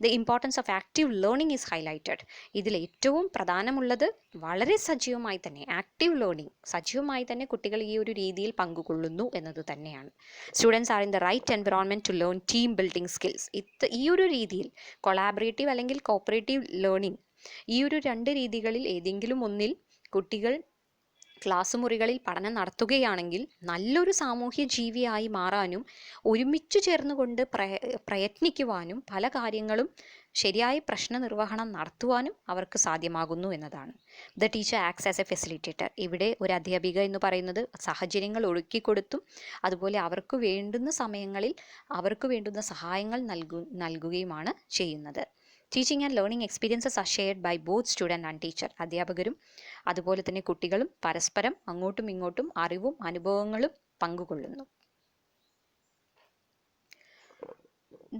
The importance of active learning is highlighted. ഇതിൽ ഏറ്റവും പ്രധാനമുള്ളത് വളരെ സജീവമായി തന്നെ ആക്റ്റീവ് ലേണിംഗ്, സജീവമായി തന്നെ കുട്ടികൾ ഈ ഒരു രീതിയിൽ പങ്കുകൊള്ളുന്നു എന്നത് തന്നെയാണ്. Students are in the right environment to learn team building skills. ഈ ഒരു രീതിയിൽ കൊളാബറേറ്റീവ് അല്ലെങ്കിൽ കോപ്പറേറ്റീവ് ലേണിംഗ്, ഈ ഒരു 2 രീതികളിൽ ഏതെങ്കിലും ഒന്നിൽ കുട്ടികൾ ക്ലാസ് മുറികളിൽ പഠനം നടത്തുകയാണെങ്കിൽ നല്ലൊരു സാമൂഹ്യ ജീവിയായി മാറാനും ഒരുമിച്ചു ചേർന്നുകൊണ്ട് പ്രയത്നിക്കുവാനും പല കാര്യങ്ങളും ശരിയായ പ്രശ്ന നിർവഹണം നടത്തുവാനും അവർക്ക് സാധ്യമാകുന്നു എന്നതാണ്. The teacher acts as A facilitator. ഇവിടെ ഒരു അധ്യാപിക എന്ന് പറയുന്നത് സാഹചര്യങ്ങൾ ഒരുക്കിക്കൊടുത്തും അതുപോലെ അവർക്ക് വേണ്ടുന്ന സമയങ്ങളിൽ അവർക്ക് വേണ്ടുന്ന സഹായങ്ങൾ നൽകുകയുമാണ് ചെയ്യുന്നത്. Teaching and learning experiences are shared by both student and teacher. അധ്യാപകരും അതുപോലെ തന്നെ കുട്ടികളും പരസ്പരം അങ്ങോട്ടും ഇങ്ങോട്ടും അറിവും അനുഭവങ്ങളും പങ്കുകൊള്ളുന്നു.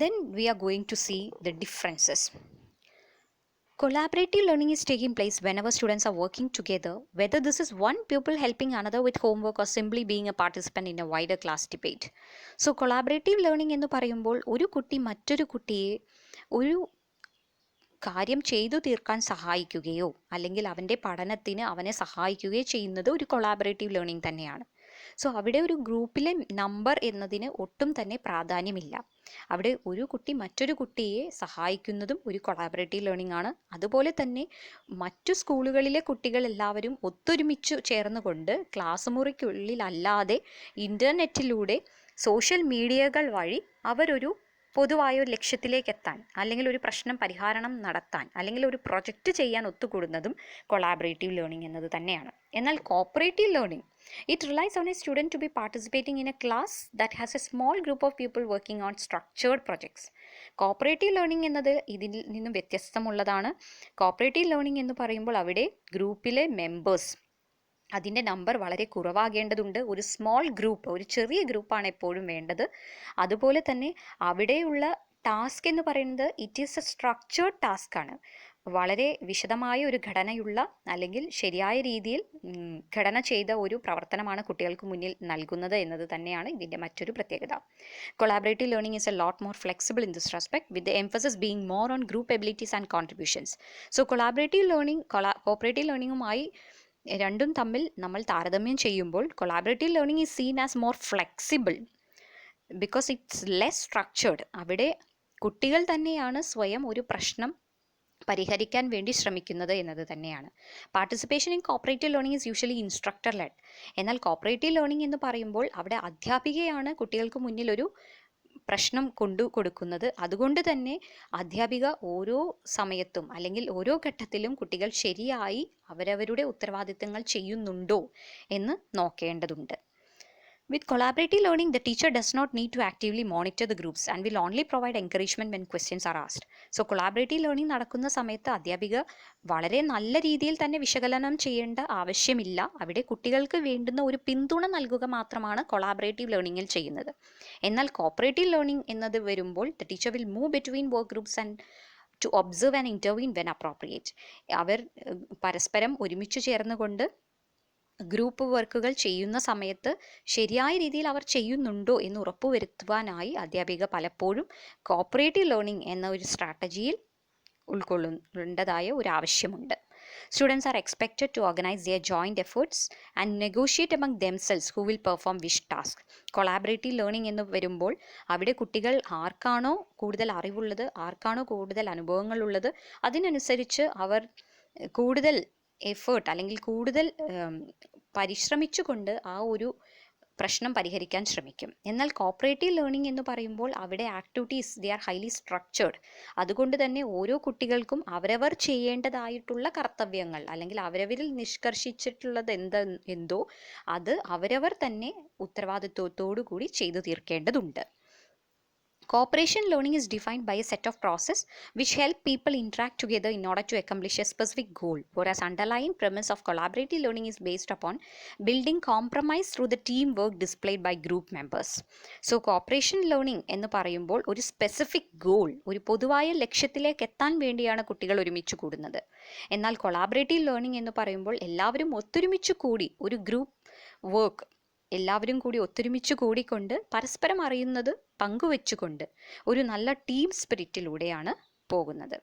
Then we are going to see the differences. Collaborative learning is taking place whenever students are working together, whether this is one pupil helping another with homework or simply being a participant in a wider class debate. So collaborative learning എന്ന് പറയുമ്പോൾ ഒരു കുട്ടി മറ്റൊരു കുട്ടിയെ ഒരു കാര്യം ചെയ്തു തീർക്കാൻ സഹായിക്കുകയോ അല്ലെങ്കിൽ അവൻ്റെ പഠനത്തിന് അവനെ സഹായിക്കുകയോ ചെയ്യുന്നത് ഒരു കൊളാബറേറ്റീവ് ലേണിംഗ് തന്നെയാണ്. സോ അവിടെ ഒരു ഗ്രൂപ്പിലെ നമ്പർ എന്നതിന് ഒട്ടും തന്നെ പ്രാധാന്യമില്ല. അവിടെ ഒരു കുട്ടി മറ്റൊരു കുട്ടിയെ സഹായിക്കുന്നതും ഒരു കൊളാബറേറ്റീവ് ലേണിംഗ് ആണ്. അതുപോലെ തന്നെ മറ്റു സ്കൂളുകളിലെ കുട്ടികൾ എല്ലാവരും ഒത്തൊരുമിച്ച് ചേർന്നുകൊണ്ട് ക്ലാസ് മുറിക്കുള്ളിലല്ലാതെ ഇൻ്റർനെറ്റിലൂടെ സോഷ്യൽ മീഡിയകൾ വഴി അവരൊരു പൊതുവായ ഒരു ലക്ഷ്യത്തിലേക്ക് എത്താൻ അല്ലെങ്കിൽ ഒരു പ്രശ്നം പരിഹാരം നടത്താൻ അല്ലെങ്കിൽ ഒരു പ്രൊജക്റ്റ് ചെയ്യാൻ ഒത്തുകൂടുന്നതും കൊളാബറേറ്റീവ് ലേണിംഗ് എന്നത് തന്നെയാണ്. എന്നാൽ cooperative learning it relies on a student to be participating in a class that has a small group of people working on structured projects. Cooperative learning എന്നത് ഇതിൽ നിന്നും വ്യത്യസ്തമുള്ളതാണ്. കോപ്പറേറ്റീവ് ലേണിംഗ് എന്ന് പറയുമ്പോൾ അവിടെ ഗ്രൂപ്പിലെ മെമ്പേഴ്സ് അതിൻ്റെ നമ്പർ വളരെ കുറവാകേണ്ടതുണ്ട്. ഒരു സ്മോൾ ഗ്രൂപ്പ്, ഒരു ചെറിയ ഗ്രൂപ്പാണ് എപ്പോഴും വേണ്ടത്. അതുപോലെ തന്നെ അവിടെയുള്ള ടാസ്ക് എന്ന് പറയുന്നത് it is A structured task ആണ്. വളരെ വിശദമായ ഒരു ഘടനയുള്ള അല്ലെങ്കിൽ ശരിയായ രീതിയിൽ ഘടന ചെയ്ത ഒരു പ്രവർത്തനമാണ് കുട്ടികൾക്ക് മുന്നിൽ നൽകുന്നത് എന്നത് തന്നെയാണ് ഇതിൻ്റെ മറ്റൊരു പ്രത്യേകത. Collaborative learning is a lot more flexible in this respect with the emphasis being more on group abilities and contributions. So collaborative learning cooperative ലേണിംഗുമായി രണ്ടും തമ്മിൽ നമ്മൾ താരതമ്യം ചെയ്യുമ്പോൾ collaborative learning is seen as more flexible because it's less structured. അവിടെ കുട്ടികൾ തന്നെയാണ് സ്വയം ഒരു പ്രശ്നം പരിഹരിക്കാൻ വേണ്ടി ശ്രമിക്കുന്നത് എന്നത് തന്നെയാണ്. Participation in cooperative learning is usually instructor led. എന്നാൽ കോപ്പറേറ്റീവ് ലേണിംഗ് എന്ന് പറയുമ്പോൾ അവിടെ അധ്യാപികയാണ് കുട്ടികൾക്ക് മുന്നിൽ ഒരു പ്രശ്നം കൊടുക്കുന്നത്. അതുകൊണ്ട് തന്നെ അധ്യാപിക ഓരോ സമയത്തും അല്ലെങ്കിൽ ഓരോ ഘട്ടത്തിലും കുട്ടികൾ ശരിയായി അവരവരുടെ ഉത്തരവാദിത്തങ്ങൾ ചെയ്യുന്നുണ്ടോ എന്ന് നോക്കേണ്ടതുണ്ട്. With collaborative learning, the teacher does not need to actively monitor the groups and will only provide encouragement when questions are asked. So collaborative learning നടക്കുന്ന സമയത്ത് അധ്യാപിക വളരെ നല്ല രീതിയിൽ തന്നെ വിശകലനം ചെയ്യേണ്ട ആവശ്യമില്ല. അവിടെ കുട്ടികൾക്ക് വേണ്ടുന്ന ഒരു പിന്തുണ നൽകുക മാത്രമാണ് കൊളാബറേറ്റീവ് ലേണിംഗിൽ ചെയ്യുന്നത്. എന്നാൽ കോപ്പറേറ്റീവ് ലേണിംഗ് എന്നത് വരുമ്പോൾ the teacher will move between work groups and to observe and intervene when appropriate. അവർ പരസ്പരം ഒരുമിച്ച് ചേർന്നുകൊണ്ട് ഗ്രൂപ്പ് വർക്കുകൾ ചെയ്യുന്ന സമയത്ത് ശരിയായ രീതിയിൽ അവർ ചെയ്യുന്നുണ്ടോ എന്ന് ഉറപ്പുവരുത്തുവാനായി അധ്യാപിക പലപ്പോഴും കോപ്പറേറ്റീവ് ലേണിംഗ് എന്ന ഒരു സ്ട്രാറ്റജിയിൽ ഉൾക്കൊള്ളേണ്ടതായ ഒരു ആവശ്യമുണ്ട്. Students are expected to organize their joint efforts and negotiate among themselves who will perform which task. Collaborative learning എന്ന് വരുമ്പോൾ അവിടെ കുട്ടികൾ ആർക്കാണോ കൂടുതൽ അറിവുള്ളത്, ആർക്കാണോ കൂടുതൽ അനുഭവങ്ങളുള്ളത്, അതിനനുസരിച്ച് അവർ കൂടുതൽ എഫേർട്ട് അല്ലെങ്കിൽ കൂടുതൽ പരിശ്രമിച്ചുകൊണ്ട് ആ ഒരു പ്രശ്നം പരിഹരിക്കാൻ ശ്രമിക്കും. എന്നാൽ കോപ്പറേറ്റീവ് ലേണിംഗ് എന്ന് പറയുമ്പോൾ അവിടെ activities they are highly structured. അതുകൊണ്ട് തന്നെ ഓരോ കുട്ടികൾക്കും അവരവർ ചെയ്യേണ്ടതായിട്ടുള്ള കർത്തവ്യങ്ങൾ അല്ലെങ്കിൽ അവരവരിൽ നിഷ്കർഷിച്ചിട്ടുള്ളത് എന്തോ അത് അവരവർ തന്നെ ഉത്തരവാദിത്വത്തോടു കൂടി ചെയ്തു തീർക്കേണ്ടതുണ്ട്. Cooperation learning is defined by a set of processes which help people interact together in order to accomplish a specific goal, whereas underlying premise of collaborative learning is based upon building compromise through the teamwork displayed by group members. So cooperation learning എന്ന് പറയുമ്പോൾ ഒരു specific goal, ഒരു പൊതുവായ ലക്ഷ്യത്തിലേക്ക് എത്താൻ വേണ്ടിയാണ് കുട്ടികൾ ഒരുമിച്ച് കൂടുന്നത്. എന്നാൽ കൊളാബറേറ്റീവ് ലേണിംഗ് എന്ന് പറയുമ്പോൾ എല്ലാവരും ഒത്തൊരുമിച്ച് കൂടി ഒരു ഗ്രൂപ്പ് വർക്ക്, എല്ലാവരും കൂടി ഒത്തൊരുമിച്ച് കൂടിക്കൊണ്ട് പരസ്പരം അറിയുന്നത് പങ്കുവെച്ചുകൊണ്ട് ഒരു നല്ല ടീം സ്പിരിറ്റിലൂടെയാണ് പോകുന്നത്.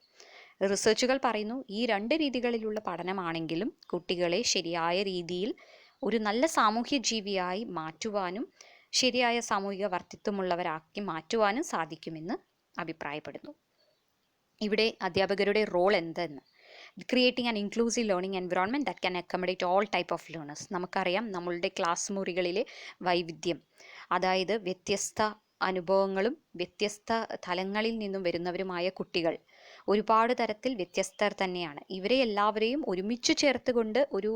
റിസർച്ചുകൾ പറയുന്നു ഈ രണ്ട് രീതികളിലുള്ള പഠനമാണെങ്കിലും കുട്ടികളെ ശരിയായ രീതിയിൽ ഒരു നല്ല സാമൂഹ്യ ജീവിയായി മാറ്റുവാനും ശരിയായ സാമൂഹിക വർത്തിത്വമുള്ളവരാക്കി മാറ്റുവാനും സാധിക്കുമെന്ന് അഭിപ്രായപ്പെടുന്നു. ഇവിടെ അധ്യാപകരുടെ റോൾ എന്തെന്ന് creating an inclusive learning environment that can accommodate all type of learners. നമുക്കറിയാം നമ്മളുടെ ക്ലാസ് മുറികളിലെ വൈവിധ്യം, അതായത് വ്യത്യസ്ത അനുഭവങ്ങളും വ്യത്യസ്ത തലങ്ങളിൽ നിന്നും വരുന്നവരുമായ കുട്ടികൾ ഒരുപാട് തരത്തിൽ വ്യത്യസ്തർ തന്നെയാണ്. ഇവരെ എല്ലാവരെയും ഒരുമിച്ച് ചേർത്തുകൊണ്ട് ഒരു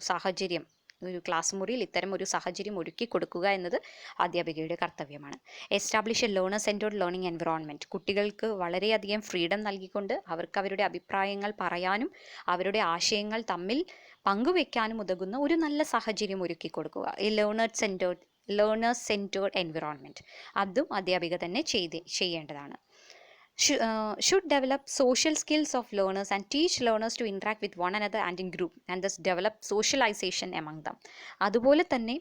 സാഹചര്യം, ഒരു ക്ലാസ് മുറിയിൽ ഇത്തരം ഒരു സാഹചര്യം ഒരുക്കി കൊടുക്കുക എന്നത് അധ്യാപികയുടെ കർത്തവ്യമാണ്. Establish a learner centred learning environment. കുട്ടികൾക്ക് വളരെയധികം ഫ്രീഡം നൽകിക്കൊണ്ട് അവർക്ക് അവരുടെ അഭിപ്രായങ്ങൾ പറയാനും അവരുടെ ആശയങ്ങൾ തമ്മിൽ പങ്കുവെക്കാനും ഉതകുന്ന ഒരു നല്ല സാഹചര്യം ഒരുക്കി കൊടുക്കുക. ഈ ലേണേഴ്സ് സെൻറ്റേർഡ് എൻവിറോൺമെൻറ്റ് അതും അധ്യാപിക തന്നെ ചെയ്യേണ്ടതാണ്. Should develop social skills of learners and teach learners to interact with one another and in group and thus develop socialization among them. അതുപോലെ തന്നെ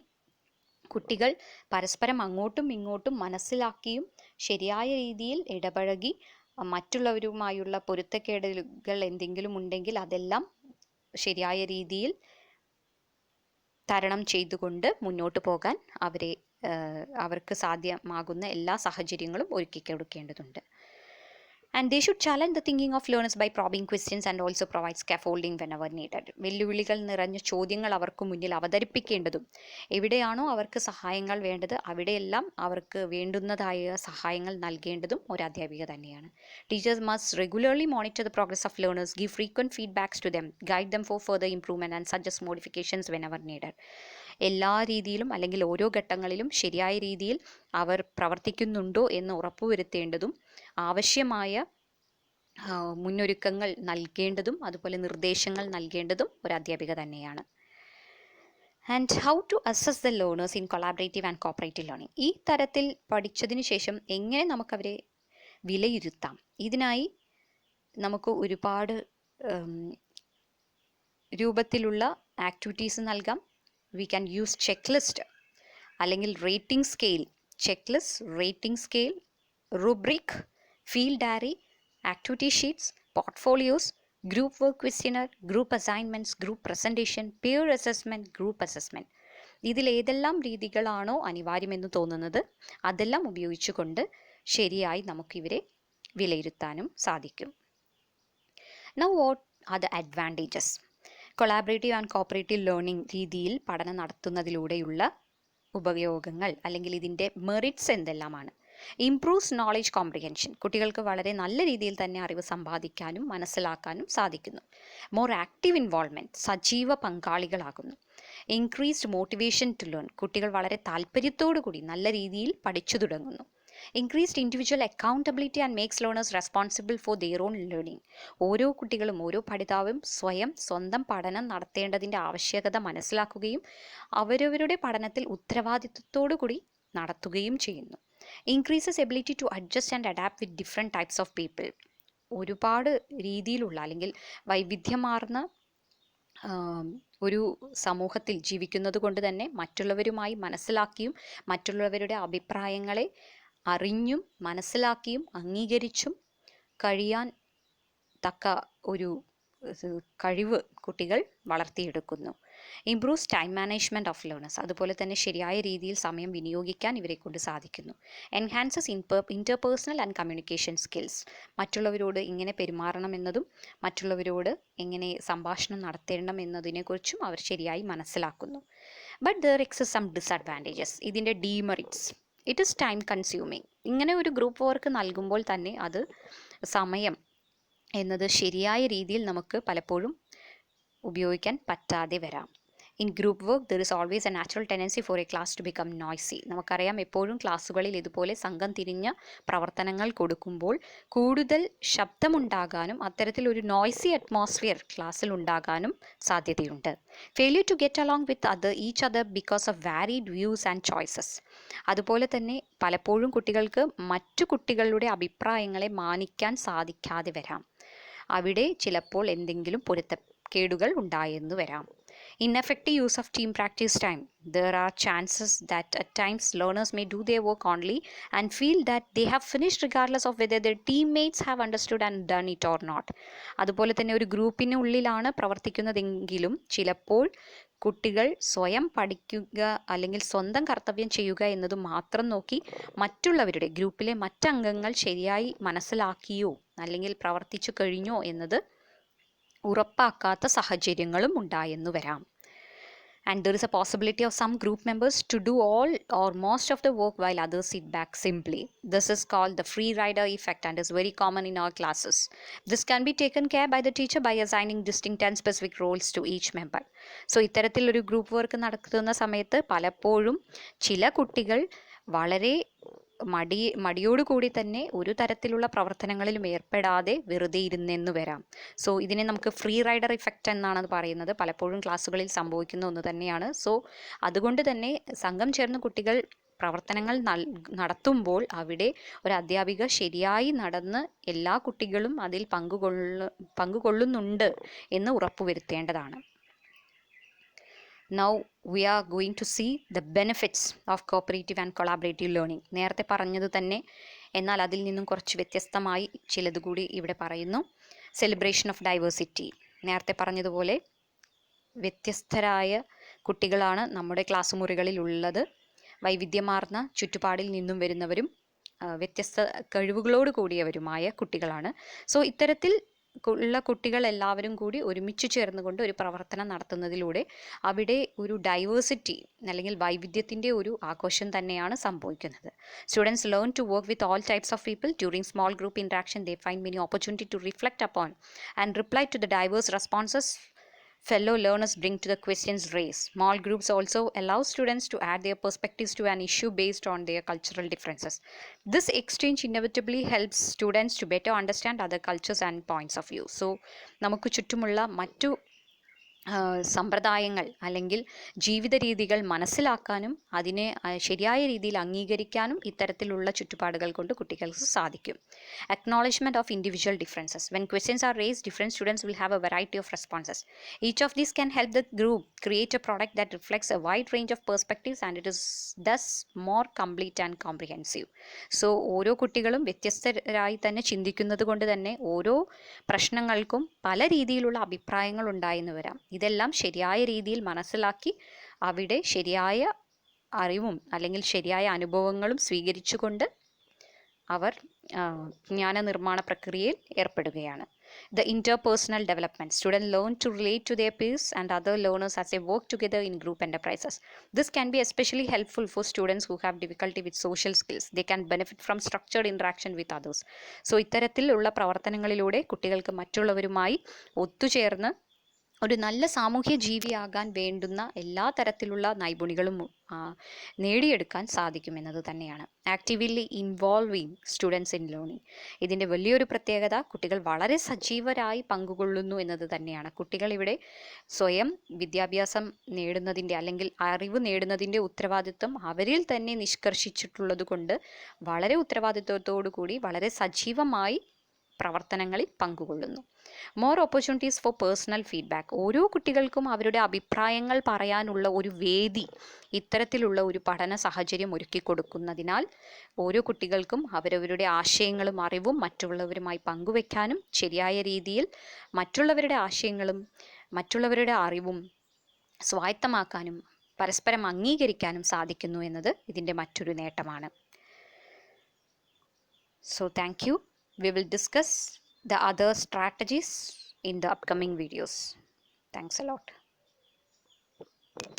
കുട്ടികൾ പരസ്പരം അങ്ങോട്ടും ഇങ്ങോട്ടും മനസ്സിലാക്കിയും ശരിയായ രീതിയിൽ ഇടപഴകി മറ്റുള്ളവരുമായുള്ള പൊരുത്തക്കേടുകൾ എന്തെങ്കിലും ഉണ്ടെങ്കിൽ അതെല്ലാം ശരിയായ രീതിയിൽ തരണം ചെയ്തുകൊണ്ട് മുന്നോട്ട് പോകാൻ അവർക്ക് സാധ്യമാകുന്ന എല്ലാ സാഹചര്യങ്ങളും ഒരുക്കി കൊടുക്കേണ്ടതുണ്ട്. And they should challenge the thinking of learners by probing questions and also provide scaffolding whenever needed. വെല്ലുവിളികൾ നിറഞ്ഞ ചോദ്യങ്ങൾ അവർക്ക് മുന്നിൽ അവതരിപ്പിക്കേണ്ടതും എവിടെയാണോ അവർക്ക് സഹായങ്ങൾ വേണ്ടത് അവിടെയെല്ലാം അവർക്ക് വേണ്ടുന്നതായ സഹായങ്ങൾ നൽകേണ്ടതും ഒരു അധ്യാപിക തന്നെയാണ്. Teachers must regularly monitor the progress of learners, give frequent feedbacks to them, guide them for further improvement and suggest modifications whenever needed. എല്ലാ രീതിയിലും അല്ലെങ്കിൽ ഓരോ ഘട്ടങ്ങളിലും ശരിയായ രീതിയിൽ അവർ പ്രവർത്തിക്കുന്നുണ്ടോ എന്ന് ഉറപ്പുവരുത്തേണ്ടതും ആവശ്യമായ മുന്നൊരുക്കങ്ങൾ നൽകേണ്ടതും അതുപോലെ നിർദ്ദേശങ്ങൾ നൽകേണ്ടതും ഒരു അധ്യാപിക തന്നെയാണ്. And how to assess the learners in collaborative and cooperative learning. ഈ തരത്തിൽ പഠിച്ചതിന് ശേഷം എങ്ങനെ നമുക്കവരെ വിലയിരുത്താം? ഇതിനായി നമുക്ക് ഒരുപാട് രൂപത്തിലുള്ള ആക്ടിവിറ്റീസ് നൽകാം. We can use checklist അല്ലെങ്കിൽ rating scale, checklist, rating scale, rubric, field diary, activity sheets, portfolios, group work questionnaire, group assignments, group presentation, peer assessment, group assessment. ഇതിൽ ഏതെല്ലാം രീതികളാണോ അനിവാര്യമെന്ന് തോന്നുന്നത് അതെല്ലാം ഉപയോഗിച്ചുകൊണ്ട് ശരിയായി നമുക്കിവരെ വിലയിരുത്താനും സാധിക്കും. Now what are the advantages? Collaborative and cooperative learning രീതിയിൽ പഠനം നടത്തുന്നതിലൂടെയുള്ള ഉപയോഗങ്ങൾ അല്ലെങ്കിൽ ഇതിൻ്റെ മെറിറ്റ്സ് എന്തെല്ലാമാണ്? Improves knowledge comprehension. കുട്ടികൾക്ക് വളരെ നല്ല രീതിയിൽ തന്നെ അറിവ് സമ്പാദിക്കാനും മനസ്സിലാക്കാനും സാധിക്കുന്നു. മോർ ആക്റ്റീവ് ഇൻവോൾവ്മെൻറ്റ്, സജീവ പങ്കാളികളാകുന്നു. Increased motivation to learn. കുട്ടികൾ വളരെ താല്പര്യത്തോടു കൂടി നല്ല രീതിയിൽ പഠിച്ചു തുടങ്ങുന്നു. Increased individual accountability and makes learners responsible for their own learning. ഓരോ കുട്ടികളും ഓരോ പഠിതാവും സ്വന്തം പഠനം നടത്തേണ്ടതിൻ്റെ ആവശ്യകത മനസ്സിലാക്കുകയും അവരവരുടെ പഠനത്തിൽ ഉത്തരവാദിത്വത്തോടു കൂടി നടത്തുകയും ചെയ്യുന്നു. Increases ability to adjust and adapt with different types of people. ഒരുപാട് രീതിയിലുള്ള അല്ലെങ്കിൽ വൈവിധ്യമാർന്ന ഒരു സമൂഹത്തിൽ ജീവിക്കുന്നത് കൊണ്ട് തന്നെ മറ്റുള്ളവരുമായി മനസ്സിലാക്കിയും മറ്റുള്ളവരുടെ അഭിപ്രായങ്ങളെ അറിഞ്ഞും മനസ്സിലാക്കിയും അംഗീകരിച്ചും കഴിയാൻ തക്ക ഒരു കഴിവ് കുട്ടികൾ വളർത്തിയെടുക്കുന്നു. Improves time management of learners. അതുപോലെ തന്നെ ശരിയായ രീതിയിൽ സമയം വിനിയോഗിക്കാൻ ഇവരെ കൊണ്ട് സാധിക്കുന്നു. Enhances interpersonal and communication skills. മറ്റുള്ളവരോട് എങ്ങനെ പെരുമാറണം എന്നതും മറ്റുള്ളവരോട് എങ്ങനെ സംഭാഷണം നടത്തേണം എന്നതിനെക്കുറിച്ചും അവർ ശരിയായി മനസ്സിലാക്കുന്നു. But there exist some disadvantages. ഇതിൻ്റെ demerits. It is time consuming. ഇങ്ങനെ ഒരു ഗ്രൂപ്പ് വർക്ക് നൽകുമ്പോൾ തന്നെ അത് സമയം എന്നത് ശരിയായ രീതിയിൽ നമുക്ക് പലപ്പോഴും ഉപയോഗിക്കാൻ പറ്റാതെ വരാം. In group work there is always a natural tendency for a class to become noisy. നമുക്കറിയാം എപ്പോഴും ക്ലാസ്സുകളിൽ ഇതുപോലെ സംഘം തിരിഞ്ഞ പ്രവർത്തനങ്ങൾ കൊടുക്കുമ്പോൾ കൂടുതൽ ശബ്ദമുണ്ടാകാനും അത്തരത്തിലൊരു നോയ്സി അറ്റ്മോസ്ഫിയർ ക്ലാസ്സിൽ ഉണ്ടാകാനും സാധ്യതയുണ്ട്. Failure to get along with each other because of varied views and choices. അതുപോലെ തന്നെ പലപ്പോഴും കുട്ടികൾക്ക് മറ്റു കുട്ടികളുടെ അഭിപ്രായങ്ങളെ മാനിക്കാൻ സാധിക്കാതെ വരാം. അവിടെ ചിലപ്പോൾ എന്തെങ്കിലും പൊരുത്തക്കേടുകൾ ഉണ്ടായെന്ന് വരാം. Ineffective use of team practice time. There are chances that at times learners may do their work only and feel that they have finished regardless of whether their teammates have understood and done it or not. അതുപോലെ തന്നെ ഒരു ഗ്രൂപ്പിനുള്ളിലാണ് പ്രവർത്തിക്കുന്നതെങ്കിലും ചിലപ്പോൾ കുട്ടികൾ സ്വയം പഠിക്കുക അല്ലെങ്കിൽ സ്വന്തം കർത്തവ്യം ചെയ്യുക എന്നത് മാത്രം നോക്കി മറ്റുള്ളവരുടെ ഗ്രൂപ്പിലെ മറ്റംഗങ്ങൾ ശരിയായി മനസ്സിലാക്കിയോ അല്ലെങ്കിൽ പ്രവർത്തിച്ചു കഴിഞ്ഞോ എന്നത് ഉറപ്പാക്കാത്ത സാഹചര്യങ്ങളും ഉണ്ടായെന്നു വരാം. And there is a possibility of some group members to do all or most of the work while others sit back simply. This is called the free rider effect and is very common in our classes. This can be taken care by the teacher by assigning distinct and specific roles to each member. So ഇത്തരത്തിൽ ഒരു group work നടത്തുന്ന സമയത്ത് പലപ്പോഴും ചില കുട്ടികൾ വളരെ മടിയോടുകൂടി തന്നെ ഒരു തരത്തിലുള്ള പ്രവർത്തനങ്ങളിലും ഏർപ്പെടാതെ വെറുതെ ഇരുന്നെന്ന് വരാം. സോ ഇതിനെ നമുക്ക് ഫ്രീ റൈഡർ ഇഫക്റ്റ് എന്നാണ് പറയുന്നത്. പലപ്പോഴും ക്ലാസ്സുകളിൽ സംഭവിക്കുന്ന ഒന്ന് തന്നെയാണ്. സോ അതുകൊണ്ട് തന്നെ സംഘം ചേർന്ന് കുട്ടികൾ പ്രവർത്തനങ്ങൾ നടത്തുമ്പോൾ അവിടെ ഒരു അധ്യാപിക ശരിയായി നടന്ന് എല്ലാ കുട്ടികളും അതിൽ പങ്കുകൊള്ളുന്നുണ്ട് എന്ന് ഉറപ്പുവരുത്തേണ്ടതാണ്. Now we are going to see the benefits of cooperative and collaborative learning. നേരത്തെ പറഞ്ഞത് തന്നെ, എന്നാൽ അതിൽ നിന്നും കുറച്ച് വ്യത്യസ്തമായി ചിലത് കൂടി ഇവിടെ പറയുന്നു. Celebration of diversity. നേരത്തെ പറഞ്ഞതുപോലെ വ്യത്യസ്തരായ കുട്ടികളാണ് നമ്മുടെ ക്ലാസ് മുറികളിൽ ഉള്ളത്. വൈവിധ്യമാർന്ന ചുറ്റുപാടിൽ നിന്നും വരുന്നവരും വ്യത്യസ്ത കഴിവുകളോട് കൂടിയവരുമായ കുട്ടികളാണ്. സോ ഇത്തരത്തിൽ ഉള്ള കുട്ടികൾ എല്ലാവരും കൂടി ഒരുമിച്ച് ചേർന്നുകൊണ്ട് ഒരു പ്രവർത്തനം നടത്തുന്നതിലൂടെ അവിടെ ഒരു ഡൈവേഴ്സിറ്റി അല്ലെങ്കിൽ വൈവിധ്യത്തിൻ്റെ ഒരു ആഘോഷം തന്നെയാണ് സംഭവിക്കുന്നത്. Students learn to work with all types of people. During small group interaction they find many opportunity to reflect upon and reply to the diverse responses fellow learners bring to the questions raised. Small groups also allow students to add their perspectives to an issue based on their cultural differences. This exchange inevitably helps students to better understand other cultures and points of view. So നമുക്ക് ചുറ്റുമുള്ള മറ്റു സമ്പ്രദായങ്ങൾ അല്ലെങ്കിൽ ജീവിത രീതികൾ മനസ്സിലാക്കാനും അതിനെ ശരിയായ രീതിയിൽ അംഗീകരിക്കാനും ഇത്തരത്തിലുള്ള ചുറ്റുപാടുകൾ കൊണ്ട് കുട്ടികൾക്ക് സാധിക്കും. Acknowledgement of individual differences. When questions are raised, different students will have a variety of responses. Each of these can help the group create a product that reflects a wide range of perspectives and it is thus more complete and comprehensive. So ഓരോ കുട്ടികളും വ്യത്യസ്തരായി തന്നെ ചിന്തിക്കുന്നത് കൊണ്ട് തന്നെ ഓരോ പ്രശ്നങ്ങൾക്കും പല രീതിയിലുള്ള അഭിപ്രായങ്ങൾ ഉണ്ടായെന്ന് വരാം. ഇതെല്ലാം ശരിയായ രീതിയിൽ മനസ്സിലാക്കി അവിടെ ശരിയായ അറിവും അല്ലെങ്കിൽ ശരിയായ അനുഭവങ്ങളും സ്വീകരിച്ചുകൊണ്ട് അവർ ജ്ഞാനനിർമ്മാണ പ്രക്രിയയിൽ ഏർപ്പെടുകയാണ്. The interpersonal development. Students learn to relate to their peers and other learners as they work together in group enterprises. This can be especially helpful for students who have difficulty with social skills. They can benefit from structured interaction with others. So ഇത്തരത്തിലുള്ള പ്രവർത്തനങ്ങളിലൂടെ കുട്ടികൾക്ക് മറ്റുള്ളവരുമായി ഒത്തുചേർന്ന് ഒരു നല്ല സാമൂഹ്യ ജീവിയാകാൻ വേണ്ടുന്ന എല്ലാ തരത്തിലുള്ള നൈപുണികളും നേടിയെടുക്കാൻ സാധിക്കുമെന്നത് തന്നെയാണ്. Actively involving students in learning. ഇതിൻ്റെ വലിയൊരു പ്രത്യേകത കുട്ടികൾ വളരെ സജീവരായി പങ്കുകൊള്ളുന്നു എന്നത് തന്നെയാണ്. കുട്ടികൾ ഇവിടെ സ്വയം വിദ്യാഭ്യാസം നേടുന്നതിൻ്റെ അല്ലെങ്കിൽ അറിവ് നേടുന്നതിൻ്റെ ഉത്തരവാദിത്വം അവരിൽ തന്നെ നിഷ്കർഷിച്ചിട്ടുള്ളത് കൊണ്ട് വളരെ ഉത്തരവാദിത്വത്തോടു കൂടി വളരെ സജീവമായി പ്രവർത്തനങ്ങളിൽ പങ്കുകൊള്ളുന്നു. More opportunities for personal feedback. ഓരോ കുട്ടികൾക്കും അവരുടെ അഭിപ്രായങ്ങൾ പറയാനുള്ള ഒരു വേദി ഇത്തരത്തിലുള്ള ഒരു പഠന സാഹചര്യം ഒരുക്കി കൊടുക്കുന്നതിനാൽ ഓരോ കുട്ടികൾക്കും അവരവരുടെ ആശയങ്ങളും അറിവും മറ്റുള്ളവരുമായി പങ്കുവെക്കാനും ശരിയായ രീതിയിൽ മറ്റുള്ളവരുടെ ആശയങ്ങളും മറ്റുള്ളവരുടെ അറിവും സ്വായത്തമാക്കാനും പരസ്പരം അംഗീകരിക്കാനും സാധിക്കുന്നു എന്നത് ഇതിൻ്റെ മറ്റൊരു നേട്ടമാണ്. So thank you. We will discuss the other strategies in the upcoming videos. Thanks a lot.